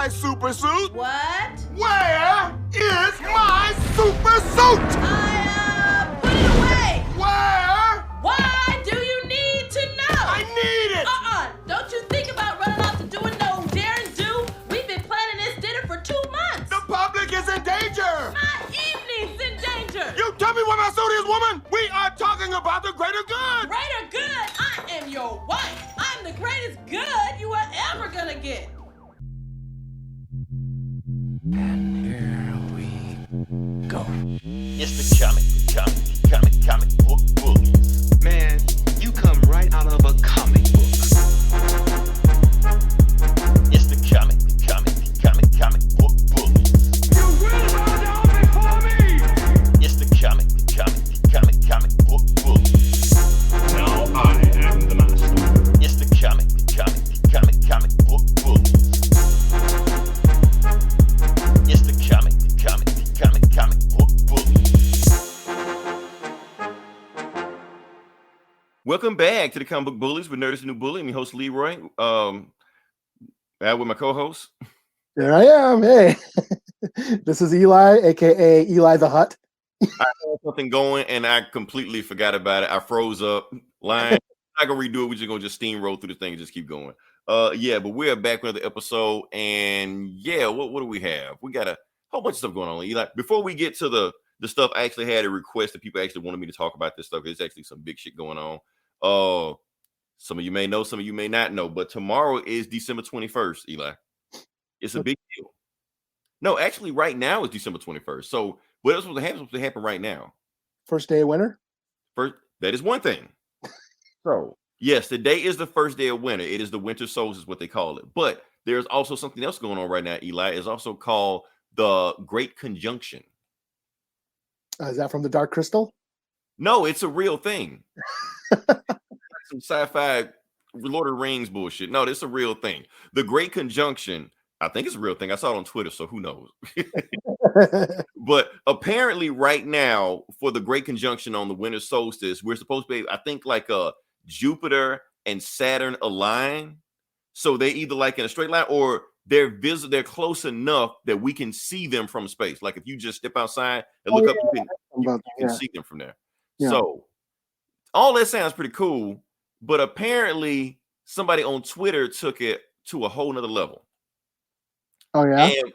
my super suit? What? Where is my super suit? Put it away! Where? Why do you need to know? I need it! Don't you think about running off to doing no daring do? We've been planning this dinner for 2 months. The public is in danger! My evening's in danger! You tell me what my suit is, woman! We are talking about the greater good! Greater good? I am your wife. I'm the greatest good you are ever gonna get. And here we go. It's the comic book bullies. Man, you come right out of a comic book. It's the comic book bullies. You will bow down before me! It's the comic book bullies. Now I am the master. It's the comic book bullies. It's the comic book bullies. Welcome back to the Comic Book Bullies with Nerdist New Bully. I'm your host Leroy. With my co-host. There I am. Hey, this is Eli, aka Eli the Hut. I had something going and I completely forgot about it. I froze up. Line. I'm not gonna redo it. We're just gonna steamroll through the thing and just keep going. But we're back with another episode, and what do we have? We got a whole bunch of stuff going on. Eli, before we get to the stuff, I actually had a request that people actually wanted me to talk about this stuff. There's actually some big shit going on. Some of you may know, some of you may not know, but tomorrow is December 21st, Eli. It's a big deal. No, actually, right now is December 21st. So what else was supposed to happen right now? First day of winter. First, that is one thing. So yes, today is the first day of winter. It is the winter solstice, what they call it. But there's also something else going on right now, Eli. It's also called the Great Conjunction. Is that from the Dark Crystal? No, it's a real thing. Some sci-fi Lord of the Rings bullshit. No, it's a real thing. The Great Conjunction, I think it's a real thing. I saw it on Twitter, so who knows? But apparently right now, for the Great Conjunction on the winter solstice, we're supposed to be, I think, like Jupiter and Saturn align. So they either like in a straight line or they're close enough that we can see them from space. Like if you just step outside and look up, you can see them from there. Yeah. So all that sounds pretty cool. But apparently somebody on Twitter took it to a whole nother level. Oh, yeah? And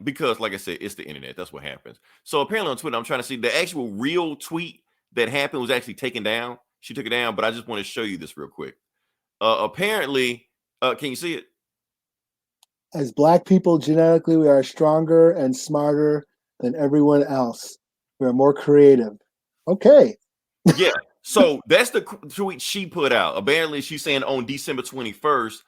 because like I said, it's the internet. That's what happens. So apparently on Twitter, I'm trying to see the actual real tweet that happened was actually taken down. She took it down, but I just want to show you this real quick. Apparently, can you see it? As Black people, genetically, we are stronger and smarter than everyone else. We are more creative. Okay. Yeah. So that's the tweet she put out. Apparently, she's saying on December 21st,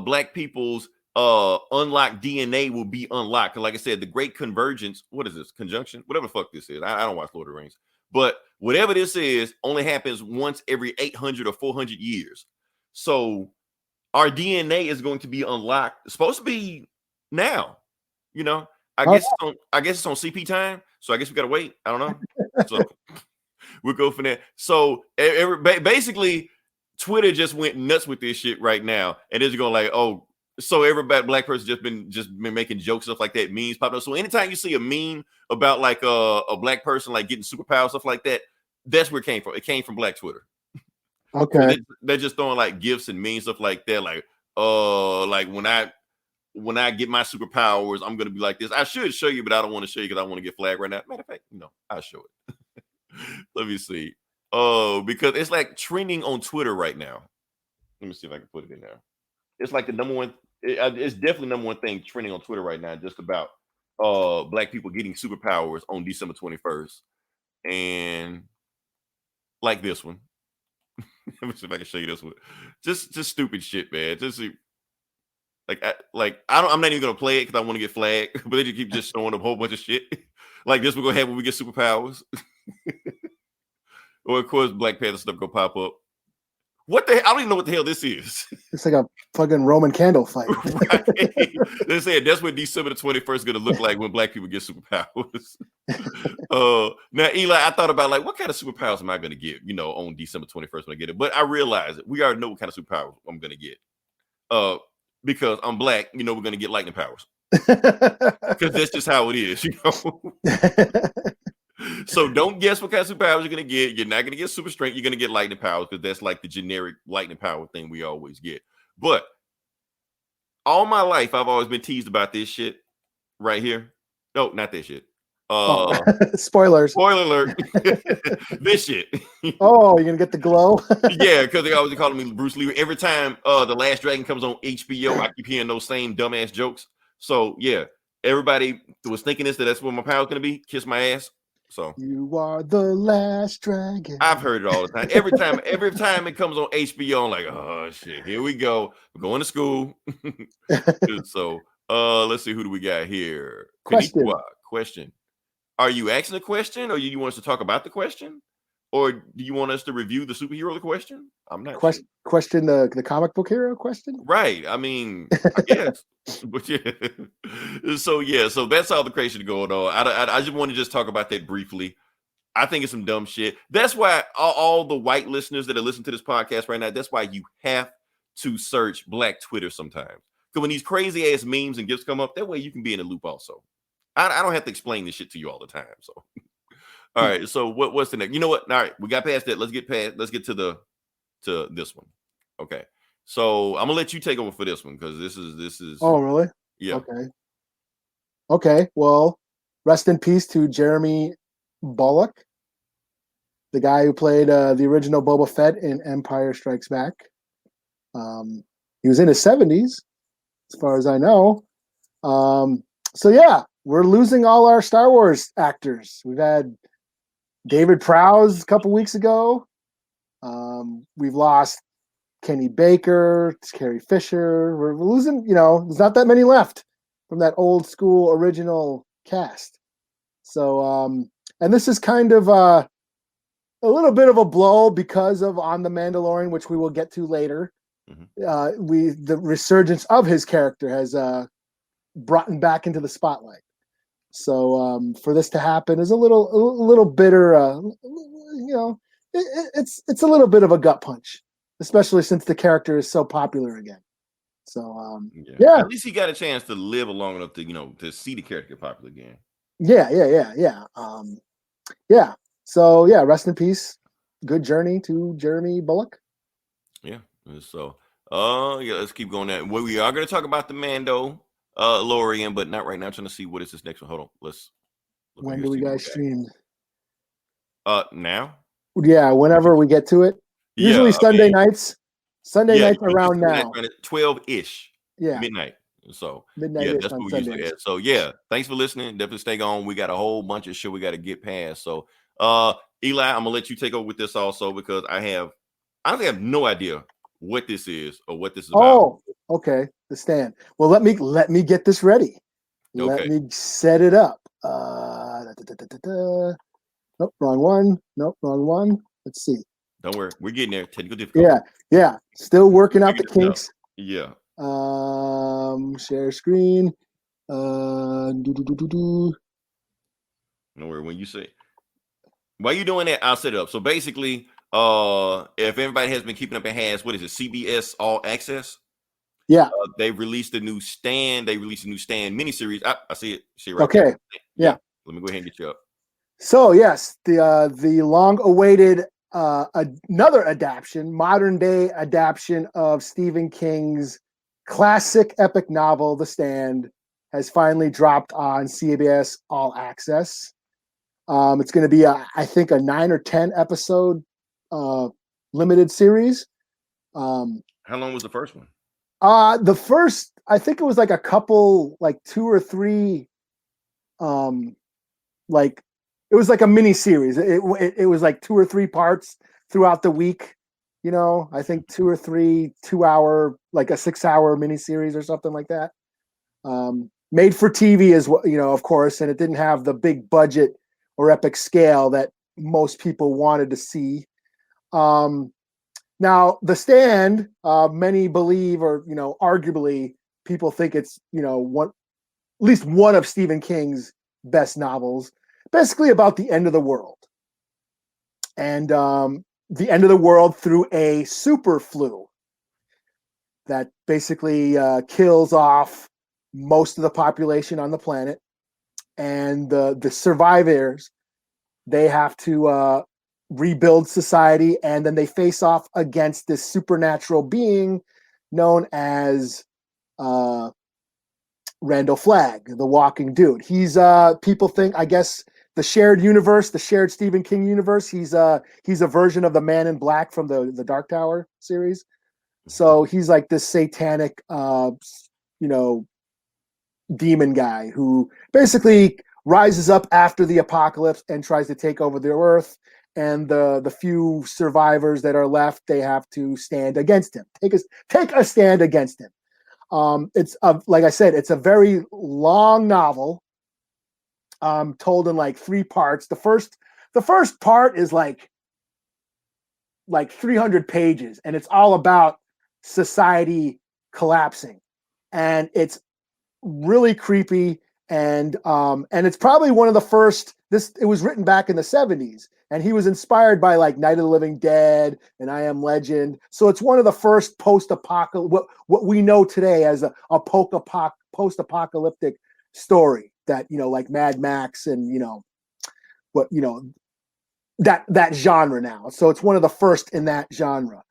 Black people's unlocked DNA will be unlocked. And like I said, the Great Convergence, what is this? Conjunction? Whatever the fuck this is. I don't watch Lord of the Rings. But whatever this is only happens once every 800 or 400 years. So our DNA is going to be unlocked. It's supposed to be now. You know, I guess it's on CP time. So I guess we got to wait. I don't know. So we'll go from there. So basically, Twitter just went nuts with this shit right now, and it's going like, oh, so everybody, Black person, just been making jokes, stuff like that, memes popping up. So anytime you see a meme about like a Black person like getting superpowers, stuff like that, that's where it came from. It came from Black Twitter. Okay, so they're just throwing like gifts and memes, stuff like that. Like when I get my superpowers, I'm gonna be like this. I should show you, but I don't want to show you because I want to get flagged right now. Matter of fact, I'll show it. Let me see. Oh, because it's like trending on Twitter right now. Let me see if I can put it in there. It's like the number one. It's definitely number one thing trending on Twitter right now, just about Black people getting superpowers on December 21st, and like this one. Let me see if I can show you this one. Just stupid shit, man. Just I'm not even gonna play it because I want to get flagged, but they just keep just showing a whole bunch of shit. Like this, we're gonna have when we get superpowers. Or of course, Black Panther stuff go pop up. What the hell? I don't even know what the hell this is. It's like a fucking Roman candle fight. Right. They said that's what December the 21st is gonna look like when Black people get superpowers. Now, Eli, I thought about like what kind of superpowers am I gonna get? On December 21st when I get it. But I realized we already know what kind of superpowers I'm gonna get. Because I'm Black, we're gonna get lightning powers. because that's just how it is, you know. So don't guess what kind of superpowers you're gonna get. You're not gonna get super strength. You're gonna get lightning powers because that's like the generic lightning power thing we always get. But all my life, I've always been teased about this shit right here. No, not this shit. Spoilers. Spoiler alert. This shit. Oh, you're gonna get the glow. Yeah, because they always calling me Bruce Lee. Every time The Last Dragon comes on HBO, I keep hearing those same dumbass jokes. So yeah, everybody was thinking that's what my power's gonna be. Kiss my ass. So You are the last dragon. I've heard it all the time. Every time it comes on HBO, I'm like, oh shit, here we go. We're going to school. So let's see, who do we got here? Question. Are you asking a question, or do you want us to talk about the question? Or do you want us to review the superhero the question? I'm not sure. Question the comic book hero question? Right. I mean, I guess. But yeah. So that's all the crazy going on. I just want to just talk about that briefly. I think it's some dumb shit. That's why all the white listeners that are listening to this podcast right now, that's why you have to search Black Twitter sometimes. Because when these crazy ass memes and gifs come up, that way you can be in the loop also. I don't have to explain this shit to you all the time. So all right. So what's the next? You know what? All right, we got past that. Let's get to this one. Okay. So I'm gonna let you take over for this one because this is Oh, really? Yeah. Okay. Well, rest in peace to Jeremy Bulloch, the guy who played the original Boba Fett in Empire Strikes Back. He was in his 70s, as far as I know. So yeah, we're losing all our Star Wars actors. We've had David Prowse a couple weeks ago. We've lost Kenny Baker, Carrie Fisher. We're losing, there's not that many left from that old school original cast. So, and this is kind of a little bit of a blow because of On the Mandalorian, which we will get to later. Mm-hmm. The resurgence of his character has brought him back into the spotlight. So for this to happen is a little bitter. It's a little bit of a gut punch, especially since the character is so popular again. So yeah. At least he got a chance to live long enough to see the character get popular again. Yeah. So yeah, rest in peace. Good journey to Jeremy Bulloch. Yeah. So let's keep going. That we are going to talk about the Mandalorian, but not right now. I'm trying to see what is this next one. Hold on. When do we guys stream? Now. Yeah, whenever we get to it. Usually Sunday nights. Sunday nights around now. 12-ish. Yeah. Midnight. So midnight. That's what we usually at. So yeah, thanks for listening. Definitely stay on. We got a whole bunch of shit we got to get past. So Eli, I'm gonna let you take over with this also because I honestly have no idea what this is or what this is about. Oh, okay. The stand. Well, let me get this ready. Okay. Let me set it up. Nope, wrong one. Let's see. Don't worry, we're getting there. Technical difficulty. Yeah. Still working out the kinks. Yeah. Share screen. Don't worry. When you say while you doing that, I'll set it up. So basically, if everybody has been keeping up and has what is it, CBS All Access? Yeah. They've released a new stand. They released a new stand miniseries. I see it. See it right okay. there. Yeah. Let me go ahead and get you up. So yes, the long-awaited another adaptation, modern-day adaptation of Stephen King's classic epic novel, The Stand, has finally dropped on CBS All Access. It's going to be, I think, a 9 or 10 episode limited series. How long was the first one? The first, I think it was like a couple, like 2 or 3, it was like a mini series. It was like 2 or 3 parts throughout the week. I think 2 or 3 2-hour, like a 6-hour mini series or something like that. Made for TV as well, of course, and it didn't have the big budget or epic scale that most people wanted to see. Now, The Stand, many believe, or arguably, people think it's at least one of Stephen King's best novels. Basically about the end of the world, and the end of the world through a super flu that basically kills off most of the population on the planet, and the survivors, they have to rebuild society, and then they face off against this supernatural being known as Randall Flagg, the walking dude. He's people think, I guess, the shared universe, the shared Stephen King universe. He's a version of the Man in Black from the Dark Tower series. So he's like this satanic, demon guy who basically rises up after the apocalypse and tries to take over the earth. And the few survivors that are left, they have to stand against him. Take a stand against him. It's like I said, it's a very long novel, told in like 3 parts. The first part is like 300 pages, and it's all about society collapsing, and it's really creepy. And it's probably one of the first. It was written back in the 70s, and he was inspired by like Night of the Living Dead and I Am Legend. So it's one of the first post-apocalyptic, what we know today as a post-apocalyptic story that, like Mad Max and that genre now. So it's one of the first in that genre,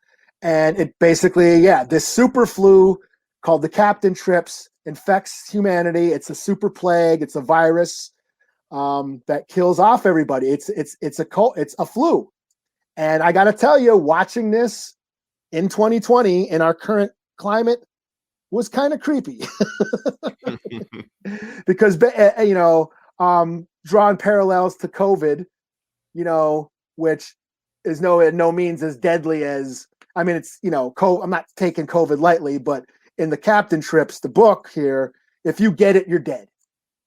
and it basically, this super flu called the Captain Trips infects humanity. It's a super plague. It's a virus that kills off everybody. It's a flu. And I got to tell you, watching this in 2020 in our current climate was kind of creepy because, drawing parallels to COVID, which is no means as deadly as, it's, I'm not taking COVID lightly, but in the Captain Trips, the book here, if you get it, you're dead.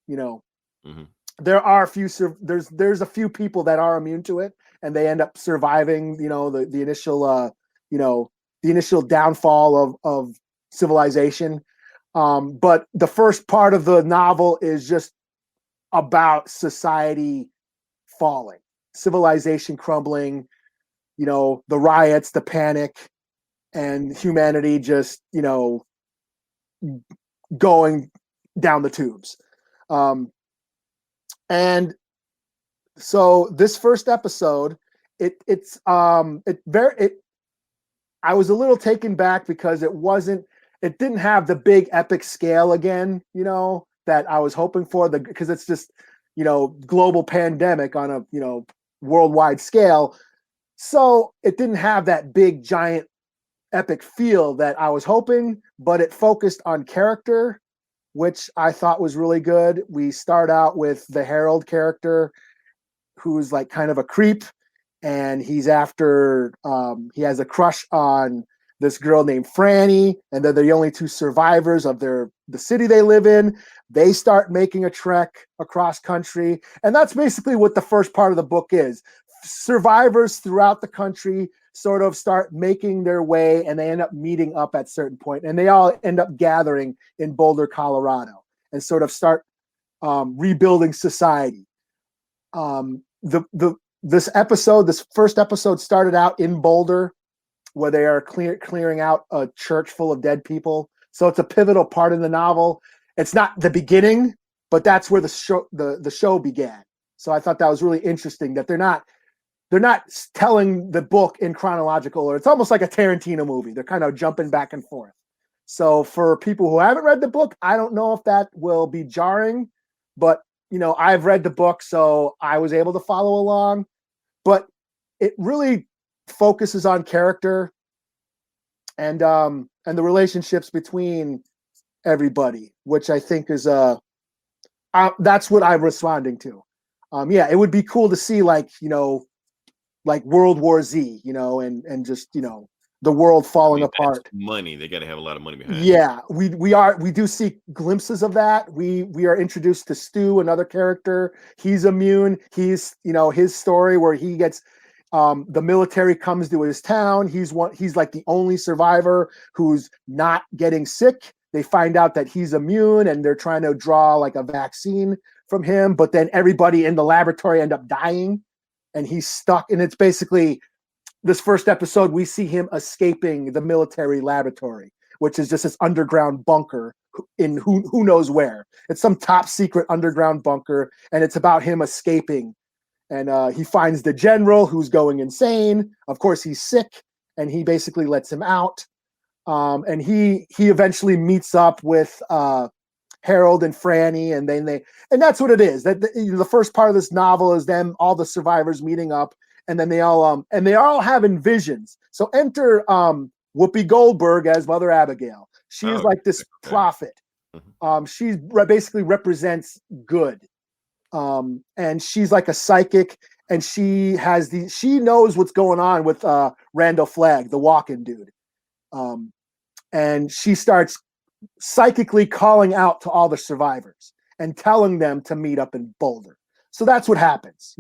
Mm-hmm. There are there's a few people that are immune to it, and they end up surviving, the initial downfall of civilization. But the first part of the novel is just about society falling, civilization crumbling, the riots, the panic, and humanity just, going down the tubes. And so this first episode, I was a little taken back because it didn't have the big epic scale again, that I was hoping for, because it's just, global pandemic on a, worldwide scale. So it didn't have that big giant epic feel that I was hoping, but it focused on character, which I thought was really good. We start out with the Herald character, who's like kind of a creep, and he's after, he has a crush on this girl named Franny, and they're the only 2 survivors of the city they live in. They start making a trek across country, and that's basically what the first part of the book is. Survivors throughout the country sort of start making their way, and they end up meeting up at certain point, and they all end up gathering in Boulder, Colorado, and sort of start rebuilding society. This first episode started out in Boulder, where they are clearing out a church full of dead people. So it's a pivotal part in the novel. It's not the beginning, but that's where the show began. So I thought that was really interesting that they're not telling the book in chronological order. It's almost like a Tarantino movie. They're kind of jumping back and forth. So for people who haven't read the book, I don't know if that will be jarring, but I've read the book, so I was able to follow along. But it really focuses on character and the relationships between everybody, which I think is that's what I'm responding to. It would be cool to see like World War Z, and just the world falling apart. Money, they got to have a lot of money behind it. Yeah, we do see glimpses of that. We are introduced to Stu, another character. He's immune. He's his story where he gets the military comes to his town. He's like the only survivor who's not getting sick. They find out that he's immune, and they're trying to draw like a vaccine from him, but then everybody in the laboratory end up dying, and he's stuck. And it's basically this first episode, we see him escaping the military laboratory, which is just this underground bunker in who knows where. It's some top secret underground bunker, and it's about him escaping. And he finds the general who's going insane. Of course, he's sick, and he basically lets him out. And he eventually meets up with Harold and Franny, and that's what it is. That the first part of this novel is them, all the survivors meeting up, and then they're all having visions. So enter Whoopi Goldberg as Mother Abigail. She's like this prophet. She basically represents good. And she's like a psychic, and she knows what's going on with Randall Flagg, the walking dude. And she starts psychically calling out to all the survivors and telling them to meet up in Boulder. So that's what happens,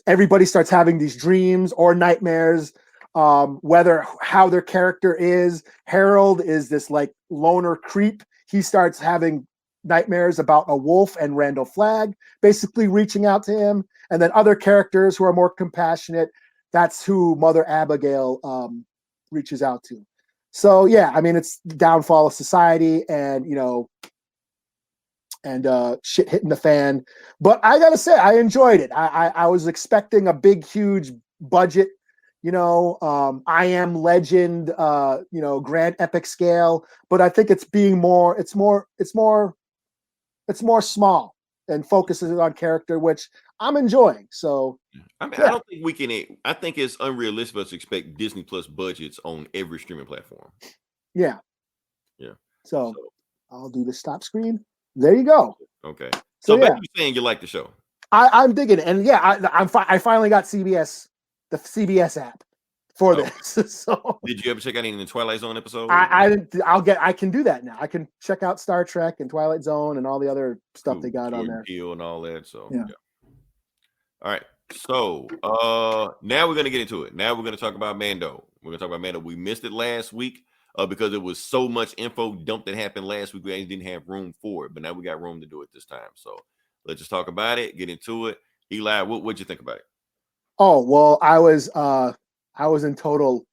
everybody starts having these dreams or nightmares, how their character is. Harold is this like loner creep. He starts having nightmares about a wolf and Randall Flagg basically reaching out to him. And then other characters who are more compassionate, that's who Mother Abigail reaches out to. So yeah, I mean, it's the downfall of society, and shit hitting the fan. But I gotta say, I enjoyed it. I was expecting a big, huge budget, I Am Legend, grand epic scale. But I think it's more small and focuses on character, which I'm enjoying. So I mean, yeah. I don't think we can. I think it's unrealistic for us to expect Disney Plus budgets on every streaming platform. Yeah. Yeah. So I'll do the stop screen. There you go. Okay. So yeah. you're saying you like the show. I'm digging it, and yeah, I finally got the CBS app for this. So did you ever check out any of the Twilight Zone episodes? I can do that now. I can check out Star Trek and Twilight Zone and all the other stuff they got on there. Peele and all that. So yeah. All right. So now we're gonna get into it. Now we're gonna talk about Mando. We're gonna talk about Mando. We missed it last week because it was so much info dump that happened last week. We actually didn't have room for it, but now we got room to do it this time. So let's just talk about it, get into it. Eli, what'd you think about it? Oh, well, I was in total.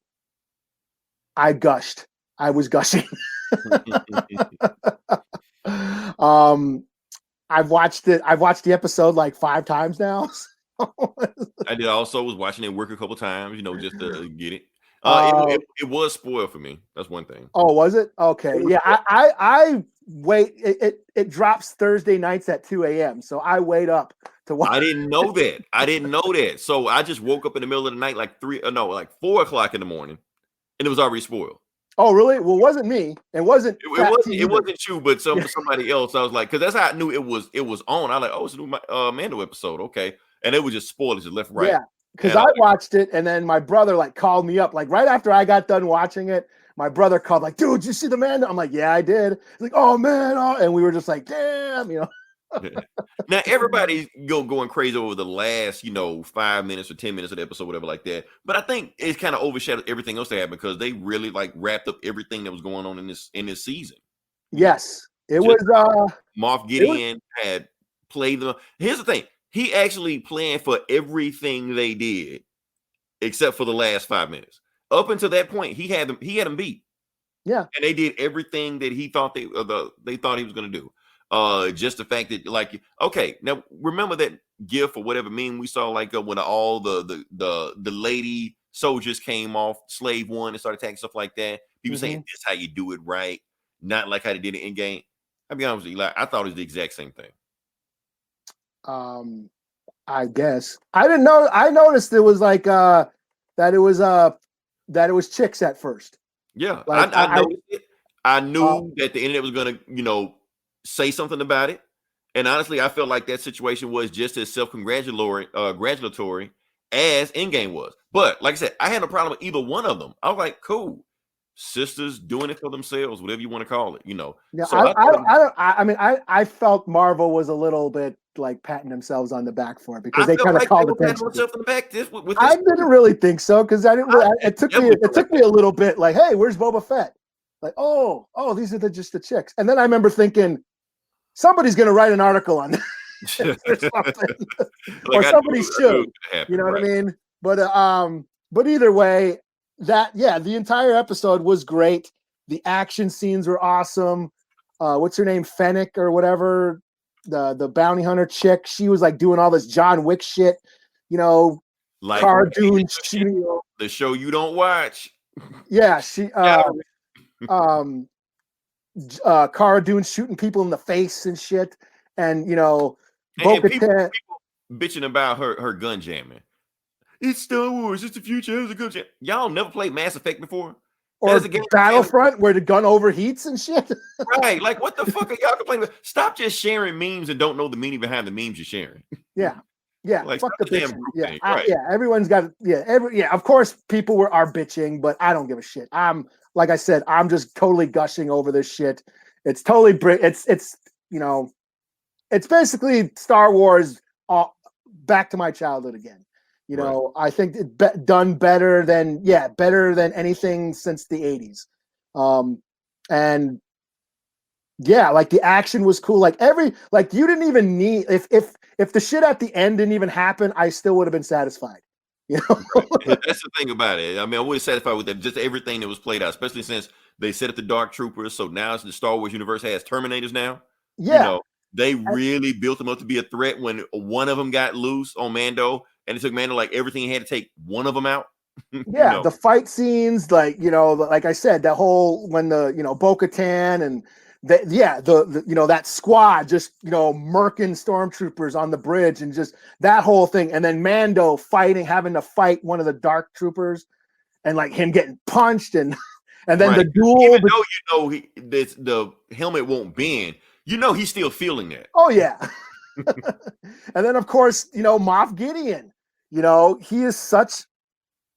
I gushed. I was gushing. I've watched the episode like 5 times now. I did also was watching it work a couple times, just to get it. It was spoiled for me. That's one thing. Oh, was it? Okay. Yeah, I wait. It drops Thursday nights at 2 a.m. So I wait up to watch. I didn't know that. So I just woke up in the middle of the night, like 4 o'clock in the morning, and it was already spoiled. Oh, really? Well, it wasn't me. It wasn't you, but somebody else. I was like, because that's how I knew it was on. I was like, oh, it's a new Mando episode. Okay. And it was just spoiled, just left, right. Yeah. Because I watched it, and then my brother called me up right after I got done watching it. My brother called dude, did you see the Mando? I'm like, yeah, I did. He's like, oh man, and we were just like, damn, Now everybody's going crazy over the last 5 minutes or 10 minutes of the episode, whatever like that. But I think it's kind of overshadowed everything else that happened because they really wrapped up everything that was going on in this season. Yes, it was. Moff Gideon had played them. Here's the thing. He actually planned for everything they did, except for the last 5 minutes. Up until that point, he had them beat. Yeah, and they did everything that he thought they thought he was going to do. Just the fact that okay, now remember that GIF or whatever meme we saw when all the lady soldiers came off slave one and started attacking stuff like that. People saying this is how you do it right, not like how they did it in game. I'll be honest with you, I thought it was the exact same thing. I guess I didn't know. I noticed it was that it was chicks at first. Yeah, I noticed it. I knew that the internet was gonna say something about it, and honestly, I felt like that situation was just as self-congratulatory as Endgame was. But like I said, I had no problem with either one of them. I was like, cool, sisters doing it for themselves, whatever you want to call it. Yeah, so I felt Marvel was a little bit patting themselves on the back for it because they kind of called attention. I didn't really think so because I didn't. It took me a little bit. Hey, where's Boba Fett? Oh, these are just the chicks. And then I remember thinking, somebody's going to write an article on this or something, or somebody should. You know what I mean? But either way, the entire episode was great. The action scenes were awesome. What's her name? Fennec or whatever. The bounty hunter chick. She was like doing all this John Wick shit. You know, Like Cara Dune shooting. the show you don't watch. Yeah, she. Cara Dune shooting people in the face and shit. And you know, And Bo-Katan. people bitching about her gun jamming. It's Star Wars. It's the future. It's a gun jam. Y'all never played Mass Effect before? Or Battlefront where the gun overheats and shit. Right. Like, what the fuck are y'all complaining about? Stop just sharing memes and don't know the meaning behind the memes you're sharing. Yeah. Yeah. Like, fuck the damn bitching. group Yeah. thing, right. Yeah. Everyone's got of course people are bitching, but I don't give a shit. Like I said, I'm just totally gushing over this shit. It's totally it's you know, it's basically Star Wars back to my childhood again. You know, I think it done better than anything since the 80s. And yeah, like the action was cool. Like you didn't even need if the shit at the end didn't even happen, I still would have been satisfied. You know, that's the thing about it. I mean, I was satisfied with that, just everything that was played out, especially since they set up the Dark Troopers. So now the Star Wars universe has Terminators now. Yeah. You know, they really built them up to be a threat when one of them got loose on Mando, and it took Mando like everything he had to take one of them out. Yeah, You know? the fight scenes, like, you know, like I said, that whole when the, you know, Bo-Katan and the you know, that squad just, you know, murking stormtroopers on the bridge and just that whole thing, and then Mando having to fight one of the dark troopers and like him getting punched and then the duel. Even though you know the helmet won't bend, you know he's still feeling that. Oh yeah. And then of course, you know, Moff Gideon, you know, he is such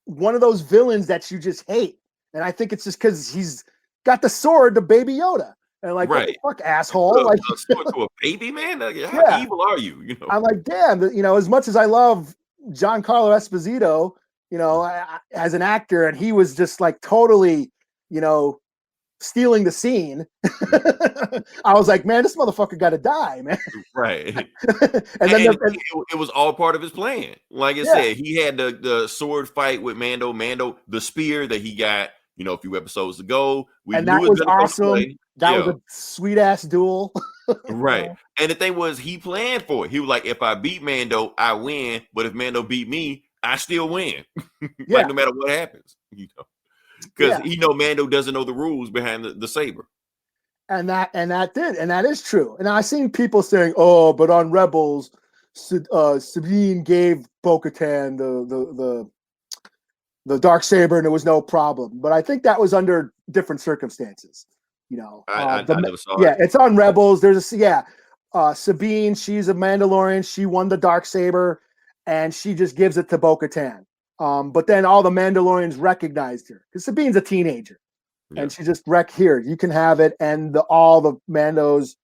one of those villains that you just hate. And I think it's just because he's got the sword to Baby Yoda. And like, what the fuck, asshole? Like, a sword to a baby, man? Like, how evil are you? You know, I'm like, damn, you know, as much as I love Giancarlo Esposito, you know, as an actor, and he was just like totally, you know, stealing the scene. I was like, man, this motherfucker got to die, man. Right. and then it was all part of his plan. Like I said, he had the sword fight with Mando, the spear that he got, you know, a few episodes ago. And that was awesome. That was a sweet ass duel. Right. And the thing was, he planned for it. He was like, if I beat Mando, I win. But if Mando beat me, I still win. Like, no matter what happens, you know. Because he know Mando doesn't know the rules behind the saber. And that is true. And I seen people saying, "Oh, but on Rebels, Sabine gave Bo-Katan the dark saber, and it was no problem." But I think that was under different circumstances. You know, I never saw it. Yeah, it's on Rebels. There's Sabine. She's a Mandalorian. She won the dark saber, and she just gives it to Bo-Katan. But then all the Mandalorians recognized her because Sabine's a teenager, and she just here. You can have it, and all the Mandos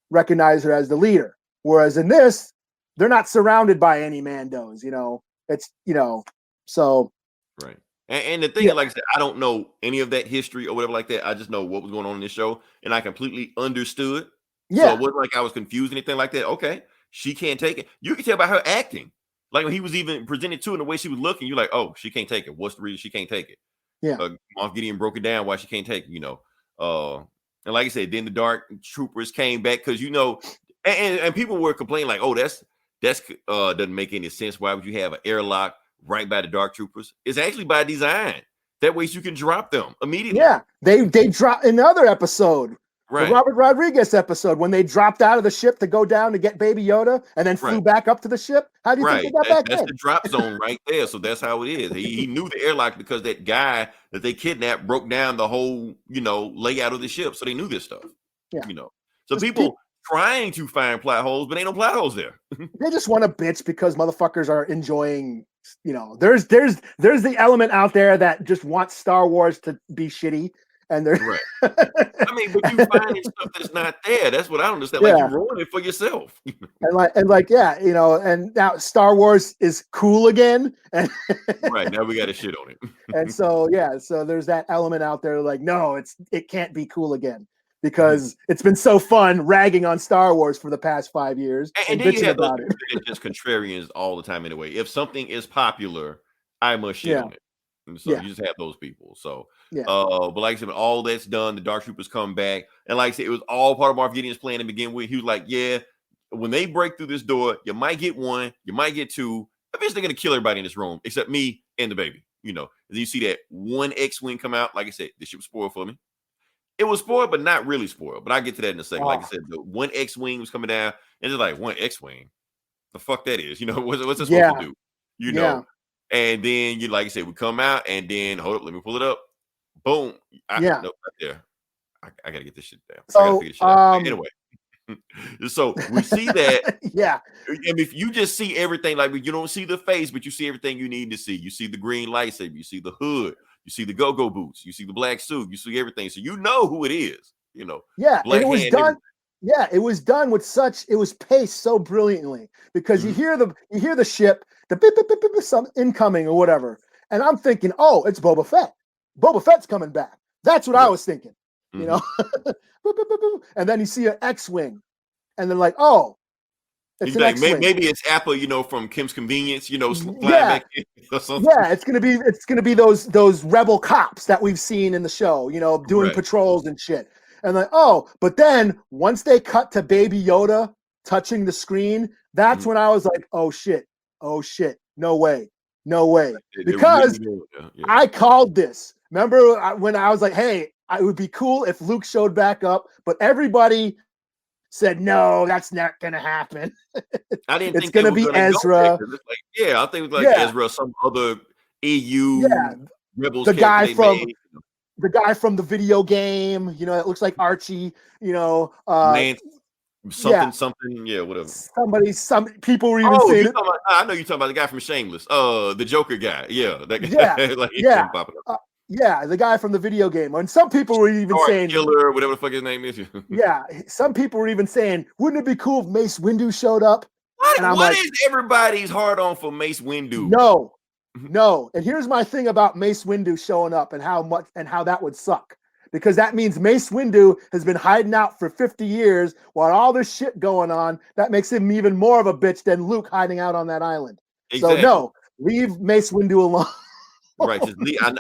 recognize her as the leader. Whereas in this, they're not surrounded by any Mandos. You know, it's so right. And the thing, like I said, I don't know any of that history or whatever like that. I just know what was going on in this show, and I completely understood. Yeah, so it wasn't like I was confused or anything like that. Okay, she can't take it. You can tell by her acting. Like when he was even presented to, and the way she was looking, you're like, oh, she can't take it. What's the reason she can't take it? Yeah. Moff Gideon broke it down why she can't take it, you know. And like I said, then the Dark Troopers came back because, you know, and people were complaining like, oh, that's doesn't make any sense. Why would you have an airlock right by the Dark Troopers? It's actually by design. That way you can drop them immediately. Yeah, they dropped in the other episode. Right. The Robert Rodriguez episode when they dropped out of the ship to go down to get Baby Yoda and then flew back up to the ship. How do you think they got back That's in? the drop zone right there. So that's how it is. He knew the airlock because that guy that they kidnapped broke down the whole, you know, layout of the ship. So they knew this stuff. Yeah. You know. So people trying to find plot holes, but ain't no plot holes there. They just want to bitch because motherfuckers are enjoying, you know, there's the element out there that just wants Star Wars to be shitty. And they're I mean, but you finding stuff that's not there. That's what I don't understand. Like, you ruin it for yourself. and like, you know, and now Star Wars is cool again. And right now we got to shit on it. And so so there's that element out there like, no, it can't be cool again because it's been so fun ragging on Star Wars for the past 5 years and then you bitching have about it. Just contrarians all the time anyway. If something is popular, I must shit on it. And so Yeah. you just have those people. So, Yeah. but like I said, all that's done, the Dark Troopers come back, and like I said, it was all part of Moff Gideon's plan to begin with. He was like, "Yeah, when they break through this door, you might get one, you might get two. Eventually, they're gonna kill everybody in this room except me and the baby." You know, and you see that one X-wing come out. Like I said, this shit was spoiled for me. It was spoiled, but not really spoiled. But I'll get to that in a second. Like I said, the one X-wing was coming down, and it's like, one X-wing, the fuck that is? You know, what's it supposed to do? You know, and then you, like I said, we come out, and then hold up, let me pull it up. Boom. Nope, right there. I gotta get this shit down. I gotta figure this shit out. Anyway. So we see that, and if you just see everything, like you don't see the face, but you see everything you need to see. You see the green lightsaber, you see the hood, you see the go-go boots, you see the black suit, you see everything, so you know who it is. You know, and it was done. Yeah, it was done with such. It was paced so brilliantly because you hear the ship, the beep, beep, beep, beep, some incoming or whatever, and I'm thinking, oh, it's Boba Fett. Boba Fett's coming back. That's what I was thinking. You know, and then you see an X-wing, and they're like, "Oh, it's an X-wing." Maybe it's Apple, you know, from Kim's Convenience, you know, flying back in or something. Yeah, it's gonna be those rebel cops that we've seen in the show, you know, doing patrols and shit. And like, oh, but then once they cut to Baby Yoda touching the screen, that's when I was like, oh shit, no way, because I called this. Remember when I was like, hey. It would be cool if Luke showed back up, but everybody said no, that's not gonna happen. I didn't think it's gonna be Ezra. I think it was like Ezra, some other EU rebels. The guy from the video game, you know, it looks like Archie, you know, something, whatever. Some people were even saying it. I know you're talking about the guy from Shameless, the Joker guy. That guy. Yeah, the guy from the video game. And some people were even saying Killer, whatever the fuck his name is. Some people were even saying, wouldn't it be cool if Mace Windu showed up? What is everybody's hard on for Mace Windu? No. And here's my thing about Mace Windu showing up and how that would suck. Because that means Mace Windu has been hiding out for 50 years while all this shit going on. That makes him even more of a bitch than Luke hiding out on that island. Exactly. So no, leave Mace Windu alone. Right,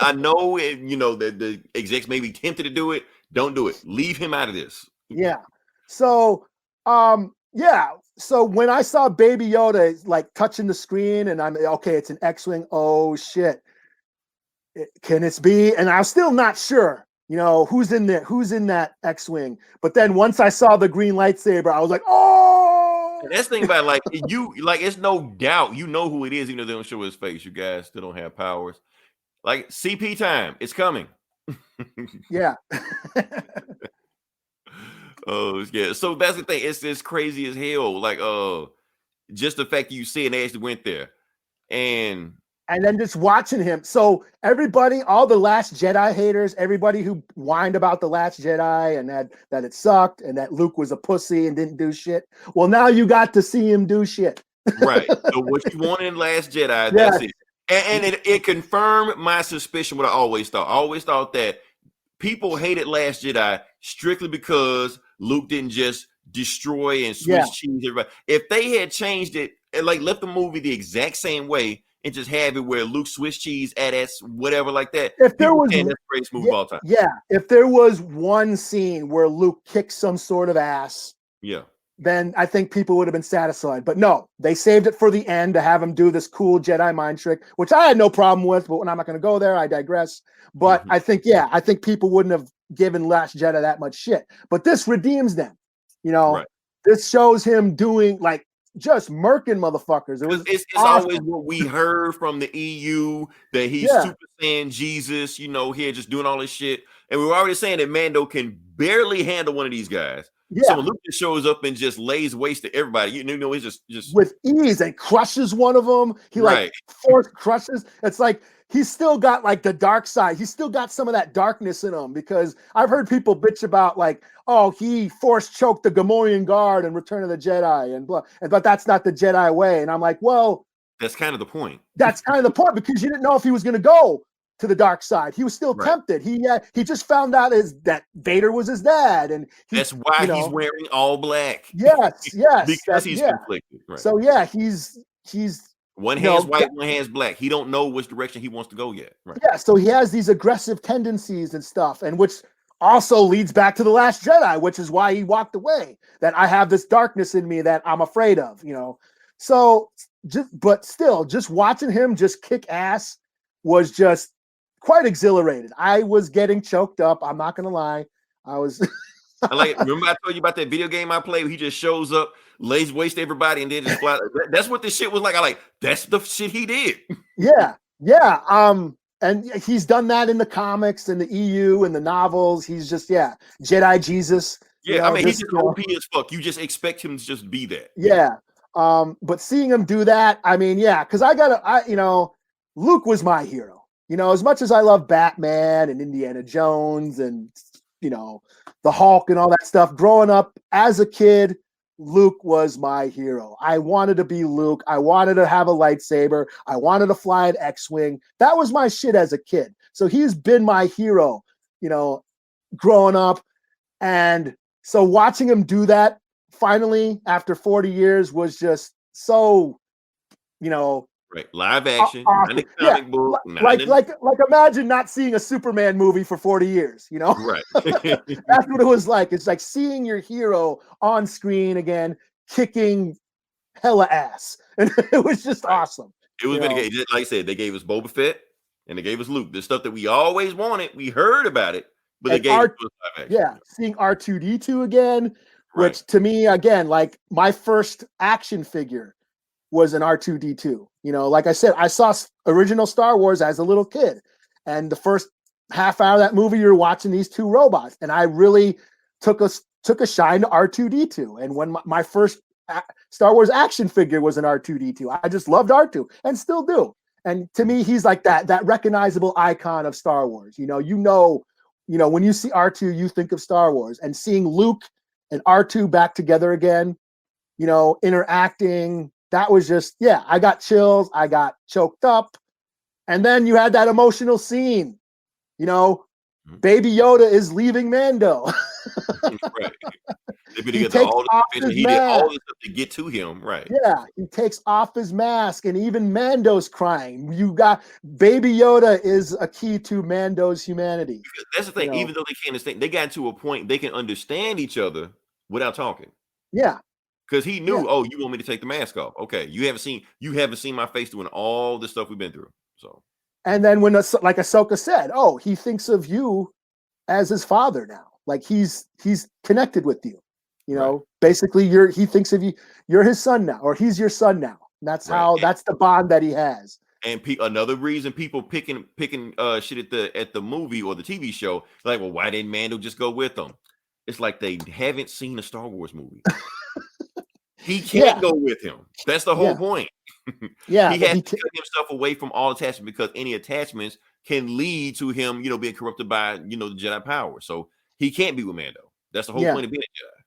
I know, you know, that the execs may be tempted to do it. Don't do it. Leave him out of this. Yeah. So, So when I saw Baby Yoda like touching the screen, and I'm okay, it's an X-wing. Oh shit, can it be? And I'm still not sure. You know who's in there? Who's in that X-wing? But then once I saw the green lightsaber, I was like, oh. And that's the thing about it's no doubt you know who it is, even though they don't show his face. You guys still don't have powers. Like CP time, it's coming. Yeah. Oh yeah. So that's the thing. It's crazy as hell. Like just the fact that you see and they actually went there, and then just watching him. So everybody, all the Last Jedi haters, everybody who whined about the Last Jedi and that it sucked and that Luke was a pussy and didn't do shit. Well, now you got to see him do shit. Right. So what you wanted in Last Jedi, that's it. And it confirmed my suspicion, what I always thought. I always thought that people hated Last Jedi strictly because Luke didn't just destroy and switch cheese everybody. If they had changed it and like left the movie the exact same way and just have it where Luke Swiss cheese at whatever like that, if there was that's the greatest movie of all time. Yeah, if there was one scene where Luke kicked some sort of ass, then I think people would have been satisfied. But no, they saved it for the end to have him do this cool Jedi mind trick, which I had no problem with, but I'm not going to go there. I digress. But I think people wouldn't have given Last Jedi that much shit. But this redeems them. You know, this shows him doing like just murking motherfuckers. It's always what we heard from the EU that he's Super Saiyan Jesus, you know, here just doing all this shit. And we were already saying that Mando can barely handle one of these guys. Yeah. So when Luke just shows up and just lays waste to everybody, you know, he's just with ease and crushes one of them. He like force crushes. It's like he's still got like the dark side. He's still got some of that darkness in him, because I've heard people bitch about like, oh, he force choked the Gamorrean guard in Return of the Jedi and blah, but that's not the Jedi way. And I'm like, well, that's kind of the point. That's kind of the point, because you didn't know if he was going to go to the dark side. He was still tempted. He just found out that Vader was his dad, and that's why he's wearing all black. Yes, because he's conflicted. Right. So he's One you know, hand's white, one hand's black. He don't know which direction he wants to go yet. Right. Yeah, so he has these aggressive tendencies and stuff, and which also leads back to The Last Jedi, which is why he walked away. That I have this darkness in me that I'm afraid of, you know. So, but still, just watching him just kick ass was just quite exhilarating. I was getting choked up. I'm not gonna lie. I was. Remember I told you about that video game I played where he just shows up, lays waste everybody, and then just fly. That's what this shit was like. That's the shit he did. Yeah. And he's done that in the comics and the EU and the novels. He's just Jedi Jesus. Yeah, I mean he's just OP as fuck. You just expect him to just be that. Yeah. But seeing him do that, I mean, because Luke was my hero. You know, as much as I love Batman and Indiana Jones and the Hulk and all that stuff, growing up as a kid, Luke was my hero. I wanted to be Luke. I wanted to have a lightsaber. I wanted to fly an X-Wing. That was my shit as a kid. So he's been my hero, growing up. And so watching him do that finally after 40 years was just so, right. Live action, awesome. comic book. Like imagine not seeing a Superman movie for 40 years, Right. That's what it was like. It's like seeing your hero on screen again, kicking hella ass. And it was just awesome. It was like I said, they gave us Boba Fett and they gave us Luke. The stuff that we always wanted. We heard about it, but they gave us live action. Yeah, seeing R2D2 again, which to me, again, like my first action figure was an R2D2. Like I said, I saw original Star Wars as a little kid, and the first half hour of that movie, you're watching these two robots, and I really took a shine to R2D2. And when my first Star Wars action figure was an R2D2, I just loved R2 and still do. And to me, he's like that recognizable icon of Star Wars. When you see R2, you think of Star Wars, and seeing Luke and R2 back together again, interacting. That was just, I got chills. I got choked up. And then you had that emotional scene, Baby Yoda is leaving Mando. Right. He did all this stuff to get to him. Right. Yeah. He takes off his mask, and even Mando's crying. You got Baby Yoda is a key to Mando's humanity. Because that's the thing. Even though they can't understand, they got to a point they can understand each other without talking. Yeah. Because he knew, oh, you want me to take the mask off? Okay, you haven't seen my face doing all the stuff we've been through. So, and then when like Ahsoka said, oh, he thinks of you as his father now. Like he's connected with you. Basically, he thinks of you. You're his son now, or he's your son now. That's that's the bond that he has. And another reason people picking shit at the movie or the TV show, like, well, why didn't Mando just go with them? It's like they haven't seen a Star Wars movie. He can't go with him. That's the whole point. He has to cut himself away from all attachment, because any attachments can lead to him, being corrupted by, the Jedi power. So he can't be with Mando. That's the whole point of being a Jedi.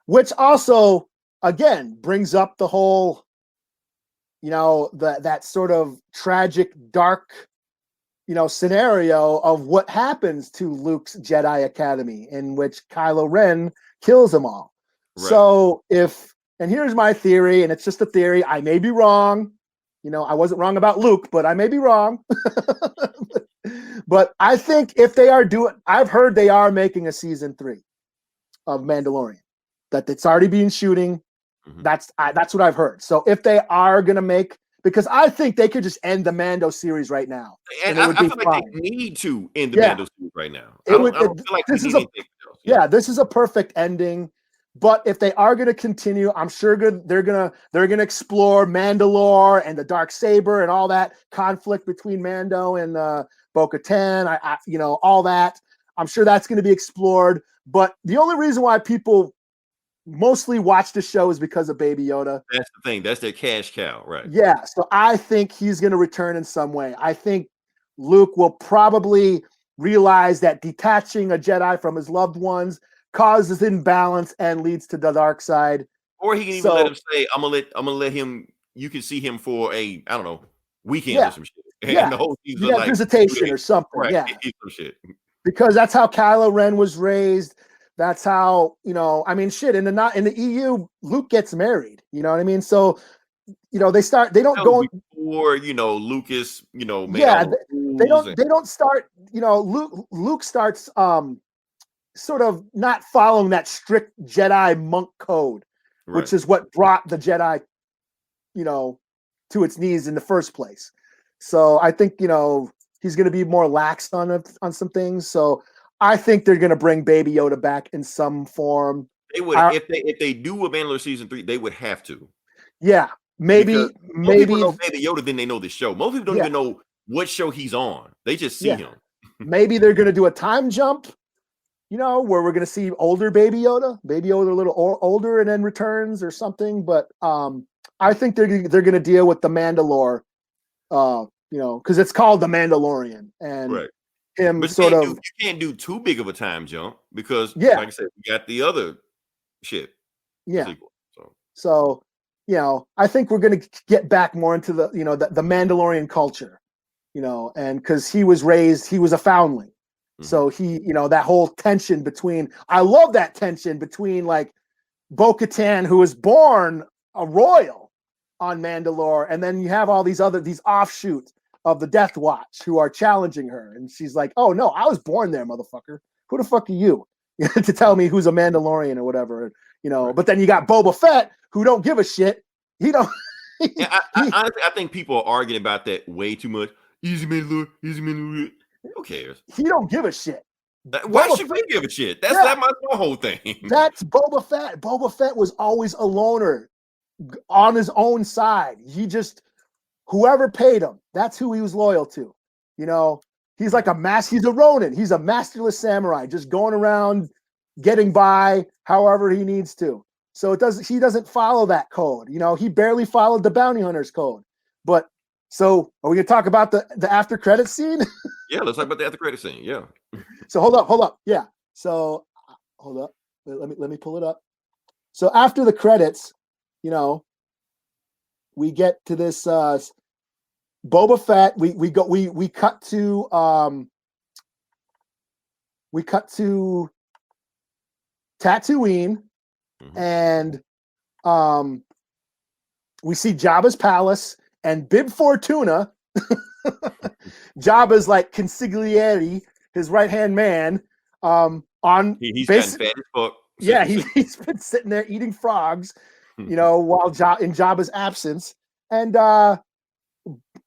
Which also, again, brings up the whole, that sort of tragic, dark, scenario of what happens to Luke's Jedi Academy, in which Kylo Ren kills them all. Right. So and here's my theory, and it's just a theory. I may be wrong. I wasn't wrong about Luke, but I may be wrong. But I think if they are I've heard they are making a season 3 of Mandalorian, that it's already been shooting. Mm-hmm. That's what I've heard. So if they are going to make, because I think they could just end the Mando series right now. And I feel like they need to end the Mando series right now. I don't feel like this is this is a perfect ending. But if they are going to continue, I'm sure they're gonna explore Mandalore and the Darksaber and all that conflict between Mando and Bo-Katan. All that. I'm sure that's going to be explored. But the only reason why people mostly watch the show is because of Baby Yoda. That's the thing. That's their cash cow, right? Yeah. So I think he's going to return in some way. I think Luke will probably realize that detaching a Jedi from his loved ones causes imbalance and leads to the dark side. Or he can even let him say, I'm gonna let him, you can see him for a, I don't know, weekend or some shit. And the whole season, like visitation or something. Right, some shit. Because that's how Kylo Ren was raised. That's how, in the EU, Luke gets married. You know what I mean? So they don't That go was before Lucas made all yeah, the they rules don't start, Luke starts sort of not following that strict Jedi monk code, which is what brought the Jedi, to its knees in the first place. So I think, he's going to be more lax on some things. So I think they're going to bring Baby Yoda back in some form. They would, if they do a Mandalorian season 3, they would have to. Yeah, maybe most people know Baby Yoda, then they know the show. Most people don't even know what show he's on. They just see him. Maybe they're going to do a time jump, where we're going to see older Baby Yoda a little older and then returns or something. But I think they're going to deal with the Mandalore, because it's called the Mandalorian, and him but you can't do too big of a time jump because, like I said, we got the other shit. Yeah. So I think we're going to get back more into the the Mandalorian culture, and because he was a foundling. So he, that whole tension between, I love that tension between like Bo-Katan, who was born a royal on Mandalore, and then you have all these offshoots of the Death Watch who are challenging her. And she's like, oh no, I was born there, motherfucker. Who the fuck are you to tell me who's a Mandalorian or whatever, but then you got Boba Fett who don't give a shit. He don't. I think people are arguing about that way too much. Easy Mandalorian. Who cares? He don't give a shit. Why should we give a shit? That's my whole thing. That's Boba Fett. Boba Fett was always a loner on his own side. He just, whoever paid him, that's who he was loyal to. He's like he's a Ronin. He's a masterless samurai, just going around getting by however he needs to. So he doesn't follow that code. He barely followed the bounty hunter's code. But so are we gonna talk about the after credit scene? Yeah, let's talk about the after credit scene. Yeah. So hold up. Yeah. So hold up. Let me pull it up. So after the credits, we get to this Boba Fett. We cut to Tatooine, and we see Jabba's palace and Bib Fortuna. Jabba's like consigliere, his right-hand man, he's gotten fat as fuck. Yeah, he's been sitting there eating frogs, while in Jabba's absence. And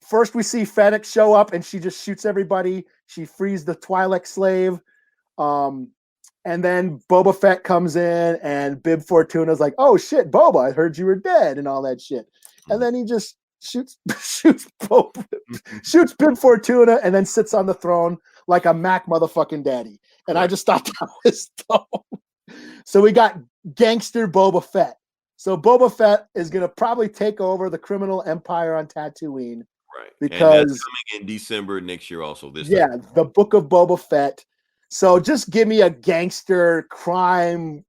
first we see Fennec show up and she just shoots everybody. She frees the Twi'lek slave. And then Boba Fett comes in and Bib Fortuna's like, oh shit, Boba, I heard you were dead and all that shit. And then he just shoots Bib Fortuna and then sits on the throne like a Mac motherfucking daddy. And I just thought that was dope. So we got gangster Boba Fett. So Boba Fett is going to probably take over the criminal empire on Tatooine. Right. Because and that's coming in December next year also. The Book of Boba Fett. So just give me a gangster crime